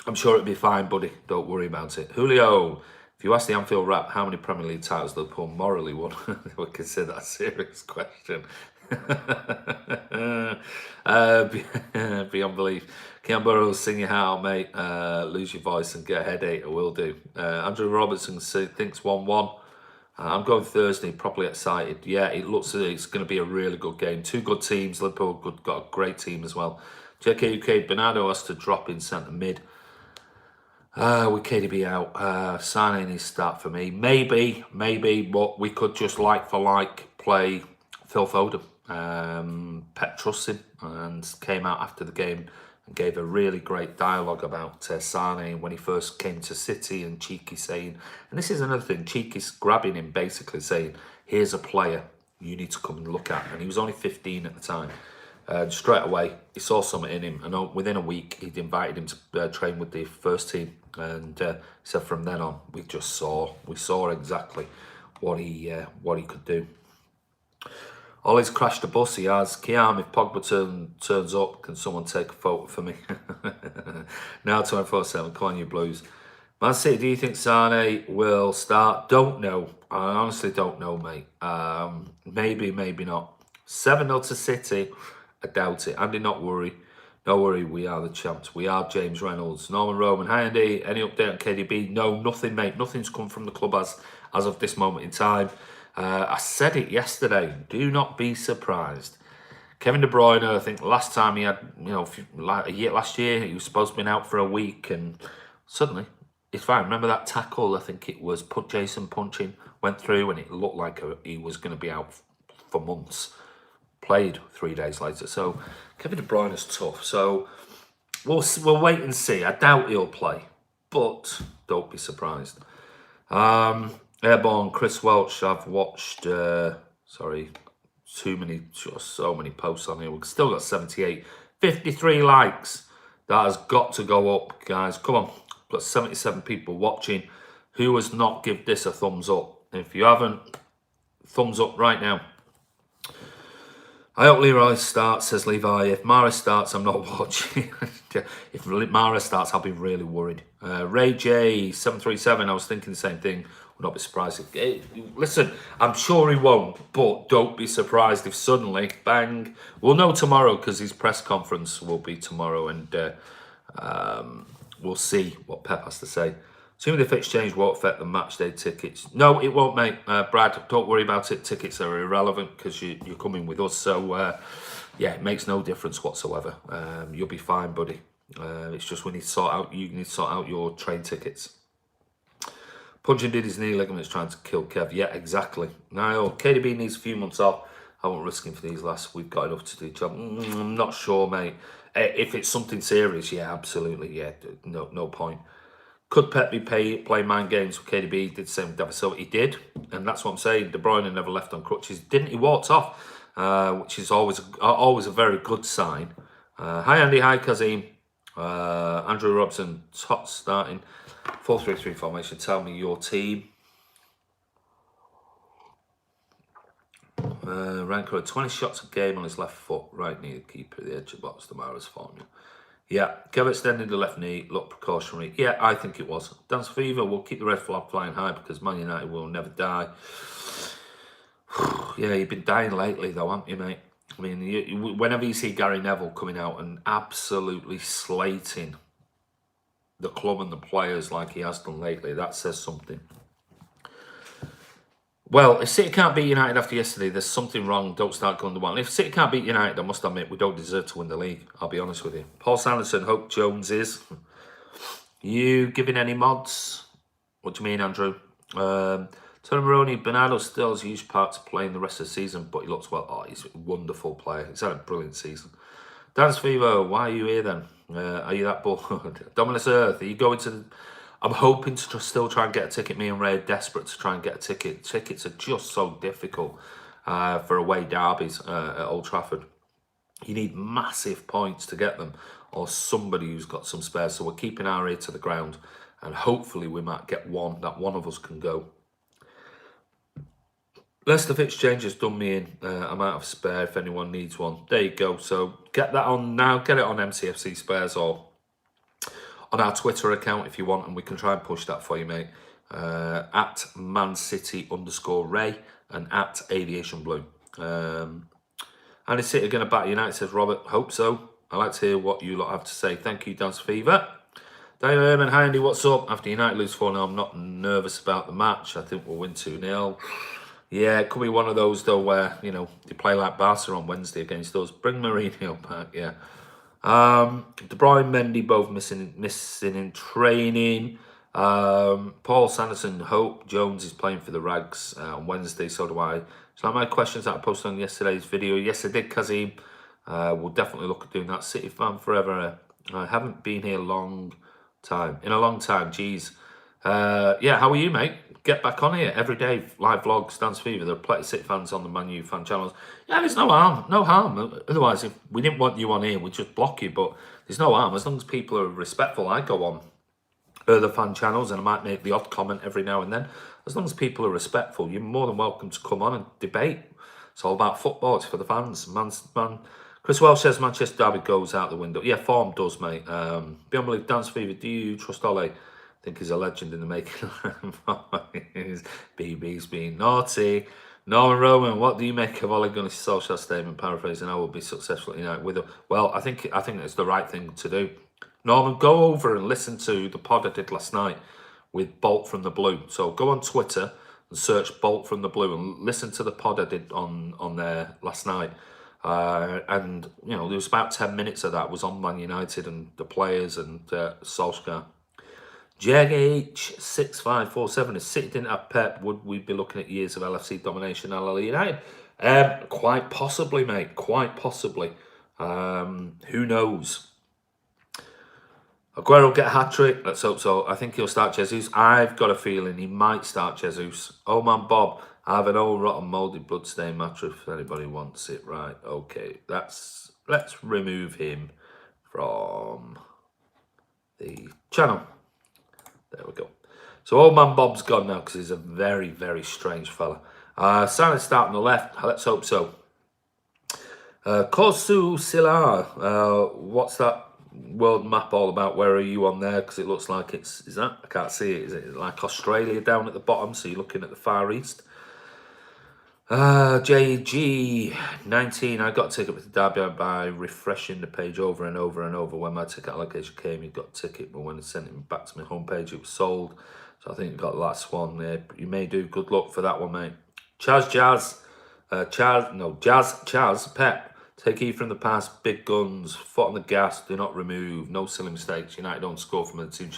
it'll be fine, buddy. Don't worry about it. Julio, if you ask the Anfield Rap how many Premier League titles Liverpool morally won, they would consider that a serious question. Beyond belief. Kean Burrows, sing your heart, mate. Lose your voice and get a headache. I will do. Andrew Robertson thinks 1-1. I'm going Thursday, properly excited. Yeah, it looks it's going to be a really good game. Two good teams. Liverpool got a great team as well. JK Bernardo has to drop in centre mid. With KDB out, Sane his start for me. Maybe, but we could just like for like play Phil Foden. Pep trusts him and came out after the game and gave a really great dialogue about Sane when he first came to City, and Cheeky saying, and this is another thing, Cheeky's grabbing him basically saying, here's a player you need to come and look at. And he was only 15 at the time. Straight away, he saw something in him, and within a week, he'd invited him to train with the first team. And he said from then on, we saw exactly what he could do. Ollie's crashed the bus, he has. Kiam, if Pogba turns up, can someone take a photo for me? Now 24/7, come on you Blues. Man City, do you think Sane will start? Don't know. I honestly don't know, mate. Maybe, maybe not. 7-0 to City, I doubt it. Andy, not worry. No worry, we are the champs. We are James Reynolds. Norman Roman, hi Andy. Any update on KDB? No, nothing, mate. Nothing's come from the club as of this moment in time. I said it yesterday. Do not be surprised. Kevin De Bruyne, I think last time he had, like last year, he was supposed to be out for a week, and suddenly it's fine. Remember that tackle? I think it was Jason punching, went through, and it looked like he was going to be out for months. Played 3 days later. So Kevin De Bruyne is tough. So we'll wait and see. I doubt he'll play, but don't be surprised. Airborne, Chris Welch. I've watched. So many posts on here. We've still got 78, 53 likes. That has got to go up, guys. Come on, got 77 people watching. Who has not give this a thumbs up? If you haven't, thumbs up right now. I hope Leroy starts, says Levi. If Mara starts, I'm not watching. If Mara starts, I'll be really worried. Ray J 737. I was thinking the same thing. Would not be surprised. Listen, I'm sure he won't, but don't be surprised if suddenly, bang. We'll know tomorrow because his press conference will be tomorrow, and we'll see what Pep has to say. Assuming the fixture change won't affect the match day tickets. No, it won't, mate. Brad, don't worry about it. Tickets are irrelevant because you're coming with us. So, yeah, it makes no difference whatsoever. You'll be fine, buddy. It's just you need to sort out your train tickets. Punching did his knee ligaments trying to kill Kev. Yeah, exactly. Niall, KDB needs a few months off. I won't risk him for these last. We've got enough to do the job. I'm not sure, mate. If it's something serious, yeah, absolutely. Yeah, no point. Could Pep be playing mind games with KDB? He did the same with David Silva. He did, and that's what I'm saying. De Bruyne never left on crutches, didn't he? Walked off, which is always a very good sign. Hi Andy, hi Kazim. Andrew Robson, top starting 4-3-3 formation. Tell me your team. Ranko had 20 shots a game on his left foot, right knee, the keeper at the edge of the box. Tomorrow's formula. Yeah, Kev extended the left knee, looked precautionary. Yeah, I think it was. Dance Fever will keep the red flag flying high because Man United will never die. Yeah, you've been dying lately though, haven't you, mate? I mean, whenever you see Gary Neville coming out and absolutely slating the club and the players like he has done lately, that says something. Well, if City can't beat United after yesterday, there's something wrong. Don't start going to one. If City can't beat United, I must admit, we don't deserve to win the league. I'll be honest with you. Paul Sanderson, hope Jones is. You giving any mods? What do you mean, Andrew? Tony Maroney, Bernardo still has a huge part to play in the rest of the season, but he looks well. Oh, he's a wonderful player. He's had a brilliant season. Dance Fever, why are you here then? Are you that bored? Dominus Earth, are you going to... I'm hoping to still try and get a ticket. Me and Ray are desperate to try and get a ticket. Tickets are just so difficult for away derbies at Old Trafford. You need massive points to get them, or somebody who's got some spares. So we're keeping our ear to the ground, and hopefully we might get one that one of us can go. Leicester Exchange has done me in. I might have a spare if anyone needs one. There you go. So get that on now. Get it on MCFC Spares or on our Twitter account if you want, and we can try and push that for you, mate. At ManCity_Ray and at Aviation Blue. Andy City are going to batter United, says Robert. Hope so. I'd like to hear what you lot have to say. Thank you, Dance Fever. Daniel Herman, hi Andy, what's up? After United lose 4-0, I'm not nervous about the match. I think we'll win 2-0. Yeah, it could be one of those, though, where, you know, they play like Barca on Wednesday against us. Bring Mourinho back, yeah. De Bruyne, Mendy both missing in training. Paul Sanderson, hope Jones is playing for the Rags on Wednesday. So do I. So my questions that I posted on yesterday's video. Yes, I did, Kazim. We'll definitely look at doing that. City fan forever. I haven't been here in a long time. Geez. Yeah, how are you, mate? Get back on here every day. Live vlogs, Dance Fever. There are plenty of City fans on the Man U fan channels. Yeah, there's no harm. Otherwise, if we didn't want you on here, we'd just block you. But there's no harm. As long as people are respectful, I go on other fan channels and I might make the odd comment every now and then. As long as people are respectful, you're more than welcome to come on and debate. It's all about football. It's for the fans. Man. Chris Welsh says Manchester Derby goes out the window. Yeah, form does, mate. Beyond belief, Dance Fever, do you trust Ole? I think he's a legend in the making. BB's being naughty. Norman Roman, what do you make of Ole Gunnar's social statement? Paraphrasing, I will be successful at United with him. Well, I think it's the right thing to do. Norman, go over and listen to the pod I did last night with Bolt from the Blue. So go on Twitter and and search Bolt from the Blue and listen to the pod I did on there last night. And, there was about 10 minutes of that was on Man United and the players and Solskjaer. JH6547, if City didn't have Pep, would we be looking at years of LFC domination at United? Quite possibly, mate. Quite possibly. Who knows? Aguero will get a hat-trick. Let's hope so. I think he'll start Jesus. I've got a feeling he might start Jesus. Oh, man, Bob. I have an old rotten mouldy bloodstained mattress if anybody wants it. Right, okay. Let's remove him from the channel. There we go. So old man Bob's gone now because he's a very, very strange fella. Sane start on the left. Let's hope so. Kosu Silar. What's that world map all about? Where are you on there? Because it looks like is that? I can't see it. Is it like Australia down at the bottom? So you're looking at the Far East. JG19, I got a ticket with the Derby by refreshing the page over and over and over. When my ticket allocation came, you got a ticket, but when I sent it back to my homepage, it was sold. So I think you got the last one there. You may do. Good luck for that one, mate. Chaz, Pep, take heed from the past, big guns, foot on the gas, do not remove, no silly mistakes. United don't score from the team.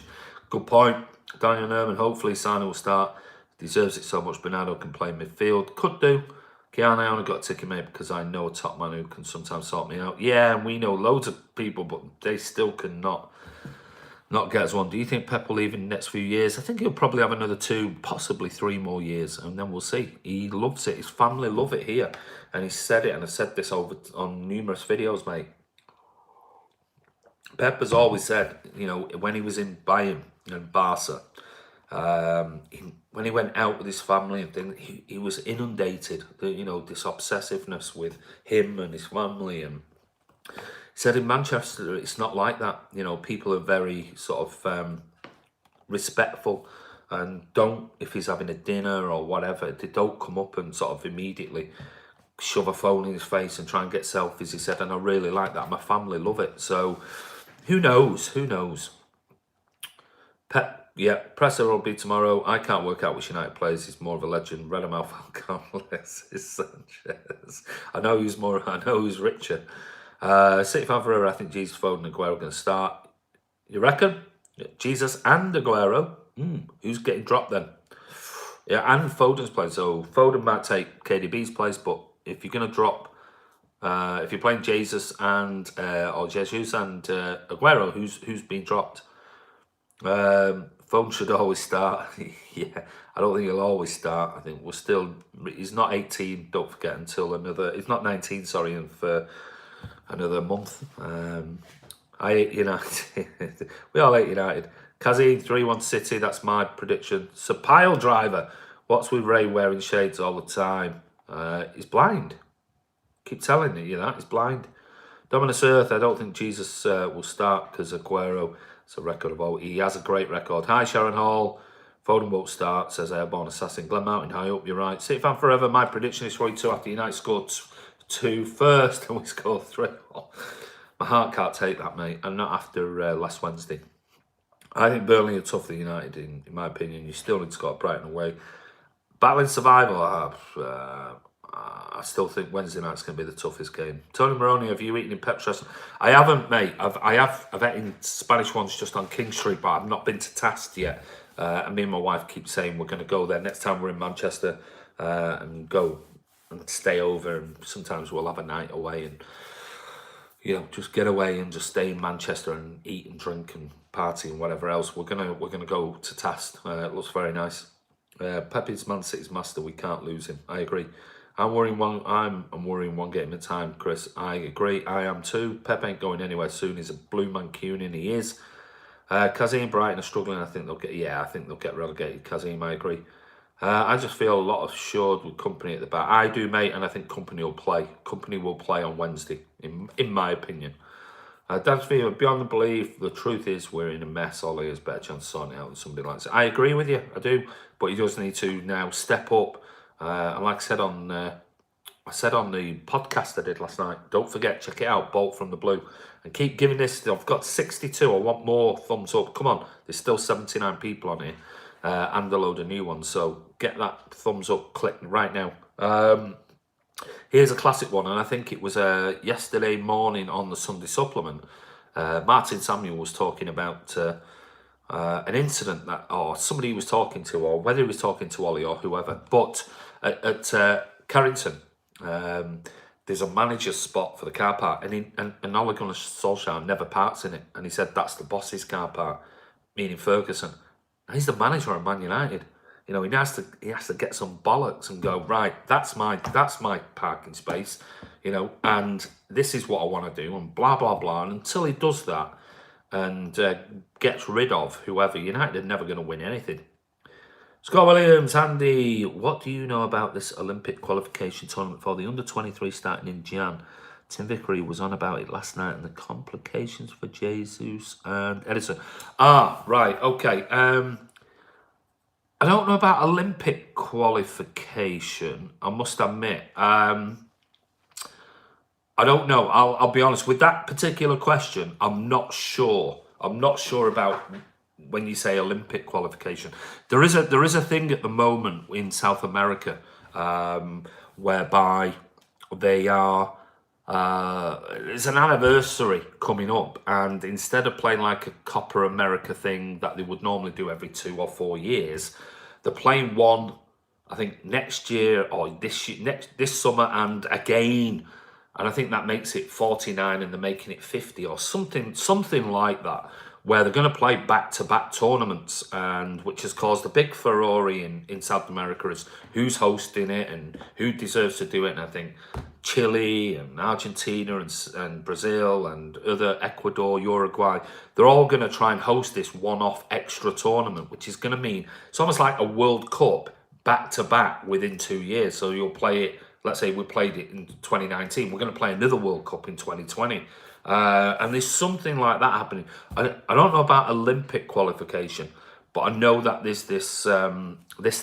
Good point. Daniel Nerman, hopefully Sane will start. Deserves it so much. Bernardo can play midfield. Could do. QnA, I only got a ticket, mate, because I know a top man who can sometimes sort me out. Yeah, and we know loads of people, but they still cannot not get us one. Do you think Pep will leave in the next few years? I think he'll probably have another 2, possibly 3 more yeyears, and then we'll see. He loves it. His family love it here. And he said it, and I've said this over on numerous videos, mate. Pep has always said, when he was in Bayern and Barca, when he went out with his family and things, he was inundated. This obsessiveness with him and his family. And he said in Manchester, it's not like that. People are very sort of respectful and don't, if he's having a dinner or whatever, they don't come up and sort of immediately shove a phone in his face and try and get selfies. He said, and I really like that. My family love it. So who knows? Who knows? Pep. Yeah, Presser will be tomorrow. I can't work out which United players. He's more of a legend. Redemouth, Alexis Sanchez. I know who's richer. City fan forever. I think Jesus, Foden, and Aguero are going to start. You reckon? Yeah, Jesus and Aguero. Who's getting dropped then? Yeah, and Foden's playing. So Foden might take KDB's place, but if you're going to drop, if you're playing Jesus and or Jesus and Aguero, who's been dropped? Phone should always start. Yeah, I don't think he'll always start. I think he's not 18, don't forget, he's not 19, sorry, and for another month. I hate United. We all hate United. Kazim, 3-1 City, that's my prediction. So Pile Driver, what's with Ray wearing shades all the time? He's blind. Keep telling you that, he's blind. Dominus Earth, I don't think Jesus will start because Aguero, it's a record of all. He has a great record. Hi, Sharon Hall. Foden won't start, says Airborne Assassin. Glen Mountain, I hope you're right. City fan forever. My prediction is 42 after United scored 2 first and we scored 3. My heart can't take that, mate. And not after last Wednesday. I think Burnley are tougher than United, in my opinion. You still need to score Brighton away. Battling survival, I still think Wednesday night's going to be the toughest game. Tony Maroney, have you eaten in Pep's restaurant? I haven't, mate. I've eaten Spanish ones just on King Street, but I've not been to Tast yet. And me and my wife keep saying we're going to go there next time we're in Manchester and go and stay over. And sometimes we'll have a night away and just get away and just stay in Manchester and eat and drink and party and whatever else. We're gonna go to Tast. It looks very nice. Pepe's Man City's master. We can't lose him. I agree. I'm worrying one game at a time, Chris. I agree. I am too. Pep ain't going anywhere soon. He's a blue man Cunin. He is. Kazim, Brighton are struggling. I think they'll get relegated. Kazim, I agree. I just feel a lot of assured with Company at the back. I do, mate, and I think Company will play. Company will play on Wednesday, in my opinion. Dan's Fever, beyond the belief, the truth is we're in a mess. Ollie has better chance of sorting it out than somebody like that. I agree with you, I do, but he does need to now step up. And like I said on the podcast I did last night, don't forget, check it out, Bolt from the Blue, and keep giving this. I've got 62. I want more thumbs up. Come on, there's still 79 people on here. and a load of new ones. So get that thumbs up click right now. Here's a classic one, and I think it was yesterday morning on the Sunday Supplement. Martin Samuel was talking about an incident that, or somebody he was talking to, or whether he was talking to Ollie or whoever, but at Carrington, there's a manager's spot for the car park, and Ole Gunnar Solskjaer never parks in it, and he said that's the boss's car park, meaning Ferguson. And he's the manager of Man United. You know, he has to get some bollocks and go, right, that's my parking space, you know, and this is what I want to do, and blah blah blah. And until he does that and gets rid of whoever, United are never going to win anything. Scott Williams, Andy, what do you know about this Olympic qualification tournament for the under-23 starting in Jan? Tim Vickery was on about it last night and the complications for Jesus and Edison. Right, okay. I don't know about Olympic qualification, I must admit. I don't know. I'll be honest with that particular question. I'm not sure. I'm not sure about when you say Olympic qualification. There is a thing at the moment in South America whereby they are. There's an anniversary coming up, and instead of playing like a Copa America thing that they would normally do every 2 or 4 years, they're playing one, I think next year or this summer and again, and I think that makes it 49, and they're making it 50 or something like that, where they're going to play back-to-back tournaments, and which has caused a big furore in South America as who's hosting it and who deserves to do it. And I think Chile and Argentina and Brazil and other Ecuador, Uruguay, they're all going to try and host this one-off extra tournament, which is going to mean it's almost like a World Cup back-to-back within 2 years. So you'll play it, let's say we played it in 2019, we're going to play another World Cup in 2020. And there's something like that happening. I don't know about Olympic qualification, but I know that there's this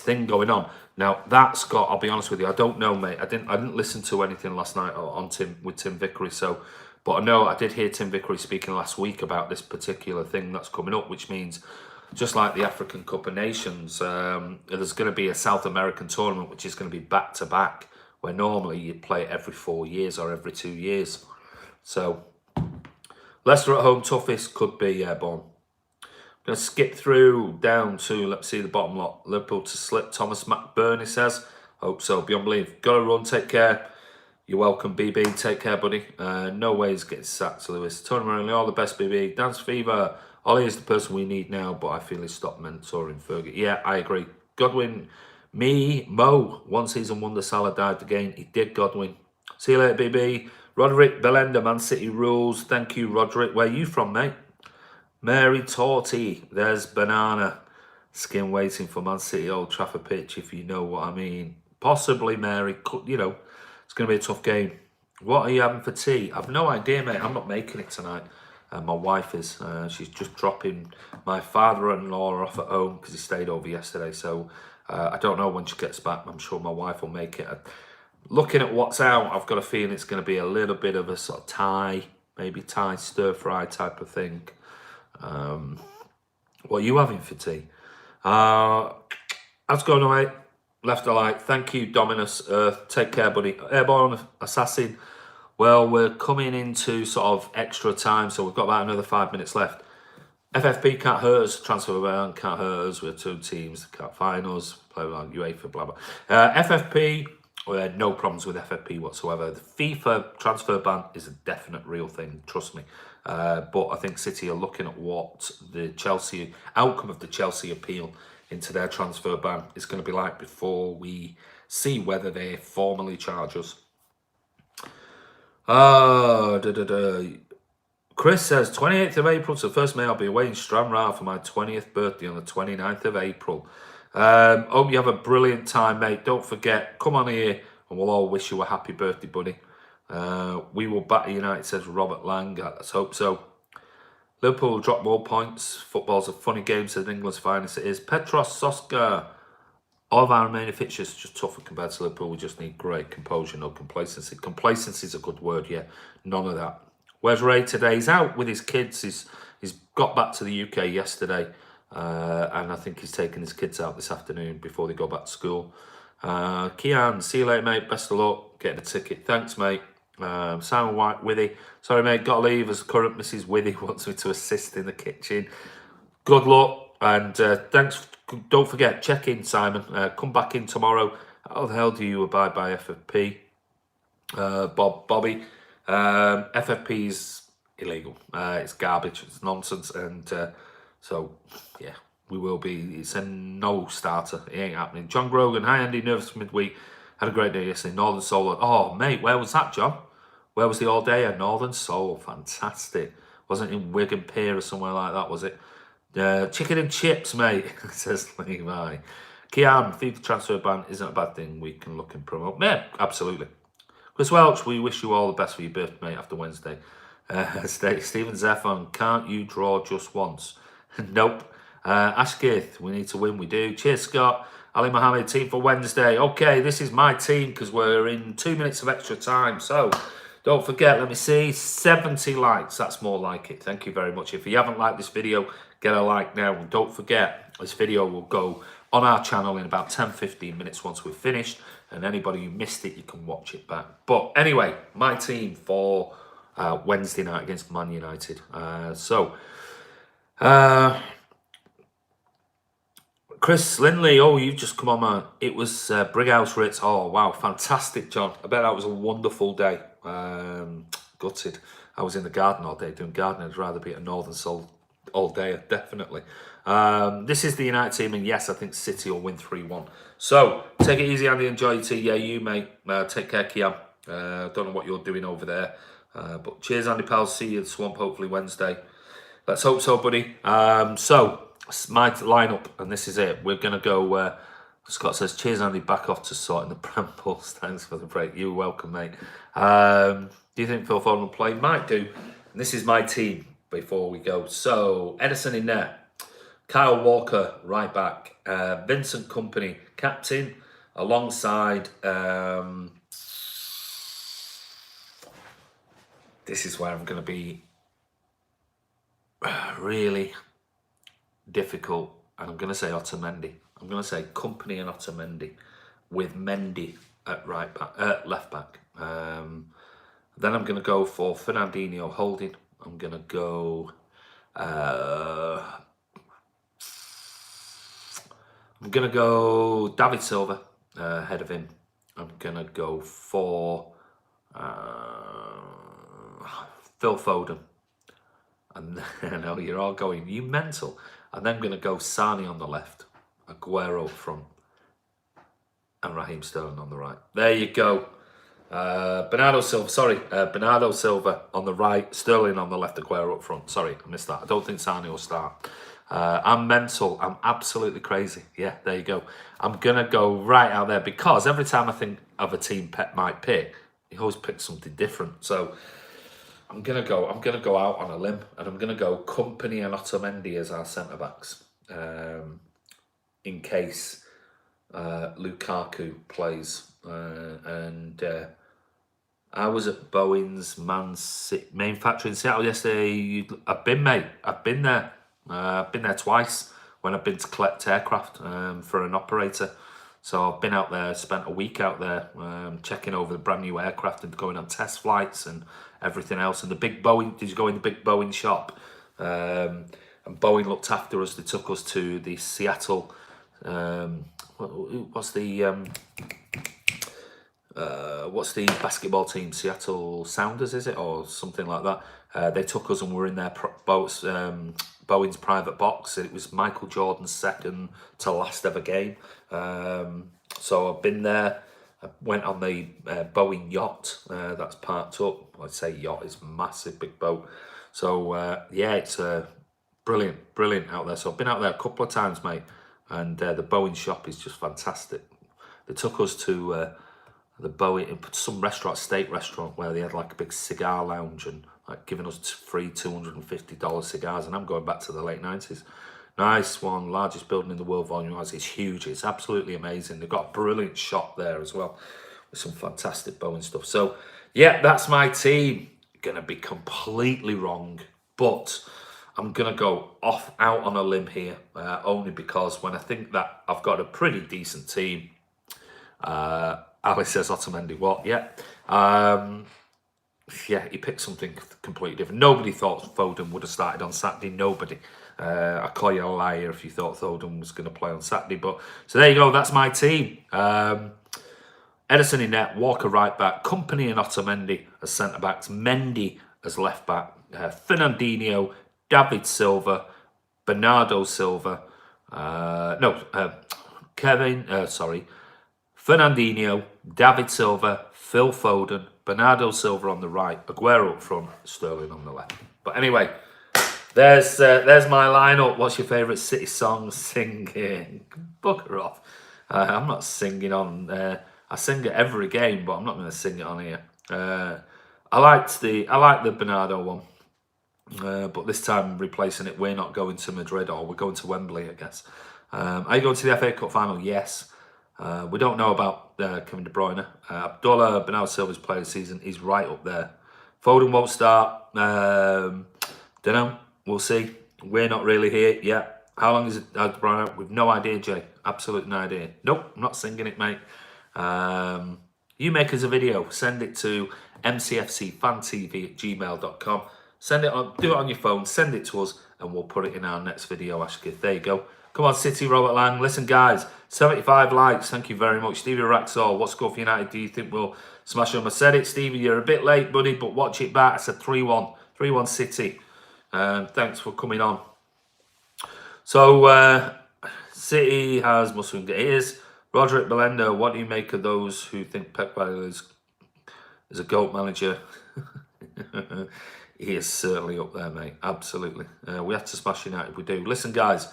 thing going on. Now that's got, I'll be honest with you, I don't know, mate. I didn't listen to anything last night on Tim Vickery. So, but I know I did hear Tim Vickery speaking last week about this particular thing that's coming up, which means just like the African Cup of Nations, there's going to be a South American tournament which is going to be back to back, where normally you play it every 4 years or every 2 years. So. Leicester at home, toughest, could be airborne. I'm going to skip through down to, let's see the bottom lot. Liverpool to slip, Thomas McBurney says. Hope so, beyond belief. Got to run, take care. You're welcome, BB. Take care, buddy. No ways getting sacked, Lewis. Tony Murray, all the best, BB. Dance Fever. Ollie is the person we need now, but I feel he's stopped mentoring Fergie. Yeah, I agree. Godwin, Mo. 1 season wonder, Salah dived again. He did, Godwin. See you later, BB. Roderick Belenda, Man City rules. Thank you, Roderick. Where are you from, mate? Mary Torty. There's Banana. Skin waiting for Man City Old Trafford pitch, if you know what I mean. Possibly, Mary. You know, it's going to be a tough game. What are you having for tea? I've no idea, mate. I'm not making it tonight. My wife is. She's just dropping my father-in-law off at home because he stayed over yesterday. So I don't know when she gets back. I'm sure my wife will make it. Looking at what's out, I've got a feeling it's going to be a little bit of a sort of Thai, maybe Thai stir-fry type of thing. What are you having for tea? How's it going, mate? Left a like. Thank you, Dominus Earth. Take care, buddy. Airborne Assassin. Well, we're coming into sort of extra time, so we've got about another 5 minutes left. FFP can't hurt us. Transfer ban can't hurt us. We're 2 teams that can't fine us. Play like UEFA, blah, blah. FFP... We had no problems with FFP whatsoever. The FIFA transfer ban is a definite real thing, trust me. But I think City are looking at what the outcome of the Chelsea appeal into their transfer ban is going to be like before we see whether they formally charge us. Chris says, 28th of April to 1st May, I'll be away in Stranraer for my 20th birthday on the 29th of April. Hope you have a brilliant time, mate. Don't forget, come on here and we'll all wish you a happy birthday, buddy. We will batter United, says Robert Lang. Let's hope so. Liverpool will drop more points. Football's a funny game, says England's finest it is. Petros Soska. All of our remaining fixtures are just tougher compared to Liverpool. We just need great composure, no complacency. Complacency is a good word, yeah. None of that. Where's Ray today? He's out with his kids. He's got back to the UK yesterday. And I think he's taking his kids out this afternoon before they go back to school. Kian, see you later, mate. Best of luck getting a ticket. Thanks, mate. Simon White, Withy. Sorry, mate, got to leave as current Mrs. Withy wants me to assist in the kitchen. Good luck, and thanks. Don't forget, check in, Simon. Come back in tomorrow. How the hell do you abide by FFP? Bobby. FFP is illegal. It's garbage. It's nonsense. And so, yeah, we will be. It's a no starter. It ain't happening. John Grogan. Hi, Andy. Nervous midweek. Had a great day yesterday. Northern Soul. Oh, mate, where was that, John? Where was the all day at Northern Soul? Fantastic. Wasn't in Wigan Pier or somewhere like that, was it? Chicken and chips, mate, says Levi. Kian, FIFA transfer ban isn't a bad thing. We can look and promote. Yeah, absolutely. Chris Welch, we wish you all the best for your birthday, mate, after Wednesday. Stephen Zeffon, can't you draw just once? Nope. Ashkith, we need to win. We do. Cheers, Scott. Ali Mohammed, team for Wednesday. Okay, this is my team because we're in 2 minutes of extra time. So don't forget, let me see, 70 likes. That's more like it. Thank you very much. If you haven't liked this video, get a like now. And don't forget, this video will go on our channel in about 10-15 minutes once we're finished. And anybody who missed it, you can watch it back. But anyway, my team for Wednesday night against Man United. Chris Lindley, oh, you've just come on, man. It was Brighouse Ritz. Oh, wow, fantastic, John. I bet that was a wonderful day. Gutted. I was in the garden all day doing gardening. I'd rather be at Northern Soul all day, definitely. This is the United team, and yes, I think City will win 3-1. So, take it easy, Andy. Enjoy your tea. Yeah, you, mate. Take care, Kian. Don't know what you're doing over there. But cheers, Andy Pals. See you at the Swamp, hopefully Wednesday. Let's hope so, buddy. So, my lineup, and this is it. We're going to go... Scott says, cheers, Andy. Back off to sorting the preambles. Thanks for the break. You're welcome, mate. Do you think Phil Foden will play? Might do. And this is my team before we go. So, Edison in net. Kyle Walker, right back. Vincent Kompany, captain, alongside... this is where I'm going to be really difficult. And I'm going to say Otamendi. I'm going to say Kompany and Otamendi with Mendy at left back. Then I'm going to go for Fernandinho holding. I'm going to go... I'm going to go David Silva ahead of him. I'm going to go for Phil Foden. And then, I know you're all going, you mental. And then I'm going to go Sane on the left, Aguero up front, and Raheem Sterling on the right. There you go. Bernardo Silva on the right, Sterling on the left, Aguero up front. Sorry, I missed that. I don't think Sane will start. I'm mental. I'm absolutely crazy. Yeah, there you go. I'm going to go right out there because every time I think of a team Pep might pick, he always picks something different. So I'm going to go out on a limb and I'm going to go Kompany and Otamendi as our centre-backs in case Lukaku plays. I was at Boeing's main factory in Seattle yesterday. I've been, mate. I've been there. I've been there twice when I've been to collect aircraft for an operator. So I've been out there, spent a week out there checking over the brand new aircraft and going on test flights and everything else. And the big Boeing, did you go in the big Boeing shop? And Boeing looked after us. They took us to the Seattle, what's the basketball team? Seattle Sounders, is it? Or something like that. They took us and we were in their boats, Boeing's private box. It was Michael Jordan's second to last ever game. So I've been there. I went on the Boeing yacht that's parked up. I'd say yacht, it's a massive big boat. So yeah, it's brilliant out there. So I've been out there a couple of times, mate. And the Boeing shop is just fantastic. They took us to the Boeing, some restaurant, steak restaurant, where they had like a big cigar lounge and like giving us free $250 cigars. And I'm going back to the late 90s. Nice one, largest building in the world volume-wise. It's huge. It's absolutely amazing. They've got a brilliant shop there as well with some fantastic Boeing stuff. So yeah, that's my team. Gonna be completely wrong, but I'm going to go out on a limb here, only because when I think that I've got a pretty decent team, Alice says Otamendi, what? Yeah. Yeah, he picked something completely different. Nobody thought Foden would have started on Saturday. Nobody. I call you a liar if you thought Foden was going to play on Saturday. But so there you go. That's my team. Ederson in net, Walker right back, Company and Otamendi as centre backs, Mendy as left back, Fernandinho, David Silva, Bernardo Silva, Fernandinho, David Silva, Phil Foden, Bernardo Silva on the right, Aguero up front, Sterling on the left. But anyway, there's my lineup. What's your favourite City song? Singing. Bugger off. I'm not singing on. I sing at every game, but I'm not going to sing it on here. I like the Bernardo one, but this time replacing it. We're not going to Madrid, or we're going to Wembley, I guess. Are you going to the FA Cup final? Yes. We don't know about Kevin De Bruyne. Abdullah Bernardo Silva's player of the season is right up there. Foden won't start. Don't know. We'll see. We're not really here yet. How long is it, De Bruyne out? We've no idea, Jay. Absolute no idea. Nope, I'm not singing it, mate. You make us a video. Send it to mcfcfantv@gmail.com. Send it on. Do it on your phone. Send it to us, and we'll put it in our next video, Ashkith. There you go. Come on, City, Robert Lang. Listen, guys, 75 likes. Thank you very much. Stevie Raxall, what's good for United? Do you think we'll smash them? I said it, Stevie. You're a bit late, buddy, but watch it back. I said 3-1. 3-1 City. Thanks for coming on. So, City has must-win games. Roderick Belenda, what do you make of those who think Pep Guardiola is a GOAT manager? He is certainly up there, mate. Absolutely. We have to smash United if we do. Listen, guys.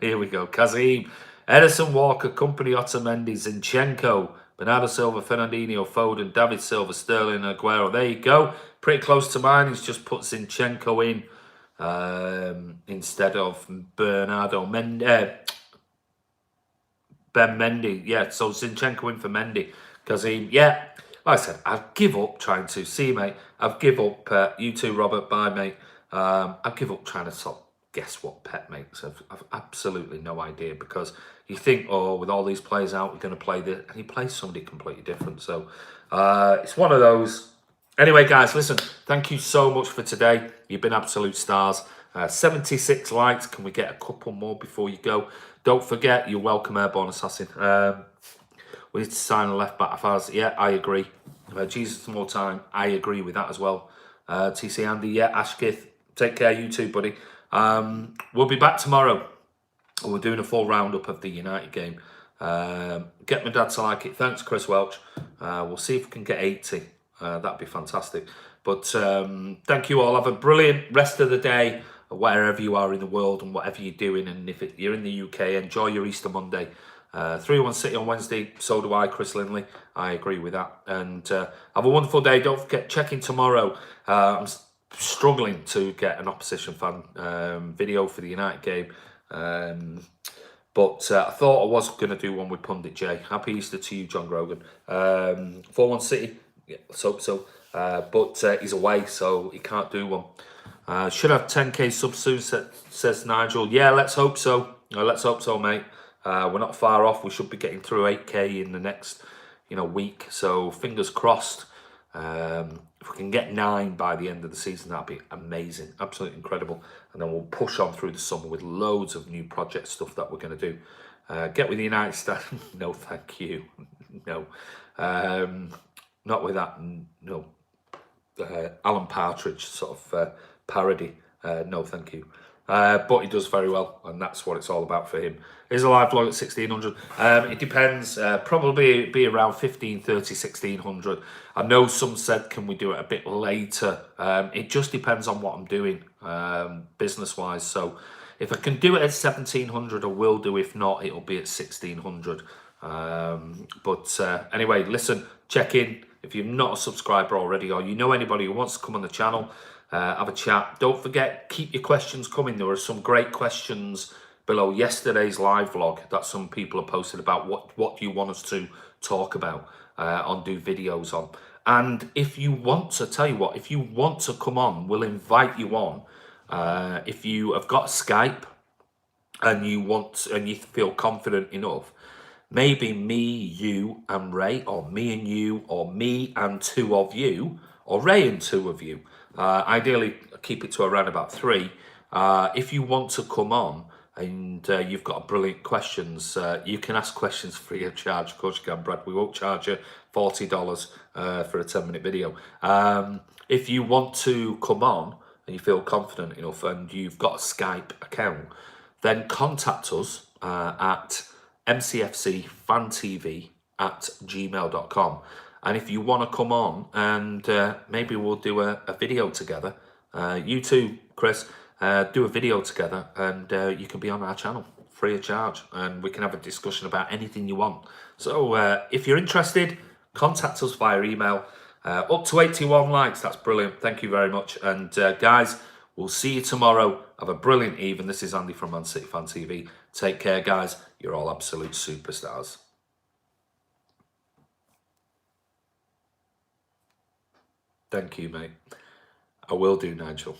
Here we go. Kazim, Ederson, Walker, Company, Otamendi, Zinchenko, Bernardo Silva, Fernandinho, Foden, David Silva, Sterling, Aguero. There you go. Pretty close to mine. He's just put Zinchenko in instead of Ben Mendy. Yeah, so Zinchenko in for Mendy. Kazim, yeah. Like I said, I'd give up trying to see, mate. I've give up. You too, Robert. Bye, mate. I'd give up trying to sort of guess what Pep makes. I've absolutely no idea, because you think, oh, with all these players out, we're going to play this, and he plays somebody completely different. So it's one of those. Anyway, guys, listen. Thank you so much for today. You've been absolute stars. 76 likes. Can we get a couple more before you go? Don't forget, you're welcome, Airborne Assassin. We need to sign a left back. Yeah, I agree. Jesus more time. I agree with that as well. TC Andy, yeah, Ashkith. Take care, you too, buddy. We'll be back tomorrow. We're doing a full roundup of the United game. Get my dad to like it. Thanks, Chris Welch. We'll see if we can get 80. That'd be fantastic. But thank you all. Have a brilliant rest of the day, wherever you are in the world and whatever you're doing. And if you're in the UK, enjoy your Easter Monday. 3-1 City on Wednesday. So do I, Chris Lindley. I agree with that. And have a wonderful day. Don't forget, check in tomorrow. I'm struggling to get an opposition fan video for the United game. But I thought I was going to do one with Pundit J. Happy Easter to you, John Grogan. 4-1 City. Yeah, let's hope so. But he's away, so he can't do one. Should have 10k subs soon, says Nigel. Yeah, let's hope so. Let's hope so, mate. We're not far off. We should be getting through 8k in the next, week. So fingers crossed. If we can get 9 by the end of the season, that'd be amazing, absolutely incredible. And then we'll push on through the summer with loads of new project stuff that we're going to do. Get with the United States. No, thank you. No, not with that. No, Alan Partridge sort of parody. No, thank you. But he does very well, and that's what it's all about for him. Is a live vlog at 1600? It depends. Probably be around 15:30, 1600. I know some said, can we do it a bit later? It just depends on what I'm doing, business-wise. So if I can do it at 1700, I will do. If not, it'll be at 1600. But anyway, listen, check in. If you're not a subscriber already, or you know anybody who wants to come on the channel, have a chat. Don't forget, keep your questions coming. There were some great questions below yesterday's live vlog that some people have posted about what you want us to talk about, do videos on. And if you want to, tell you what, if you want to come on, we'll invite you on. If you have got Skype and you feel confident enough, maybe me, you, and Ray, or me and you, or me and two of you, or Ray and two of you. Ideally, keep it to around about 3. If you want to come on and you've got brilliant questions, you can ask questions free of charge. Of course you can, Brad. We won't charge you $40 for a 10-minute video. If you want to come on and you feel confident enough and you've got a Skype account, then contact us at mcfcfantv@gmail.com. And if you want to come on and maybe we'll do a video together, you too, Chris, do a video together and you can be on our channel free of charge and we can have a discussion about anything you want. So if you're interested, contact us via email. Up to 81 likes, that's brilliant. Thank you very much. And guys, we'll see you tomorrow. Have a brilliant evening. This is Andy from Man City Fan TV. Take care, guys. You're all absolute superstars. Thank you, mate. I will do, Nigel.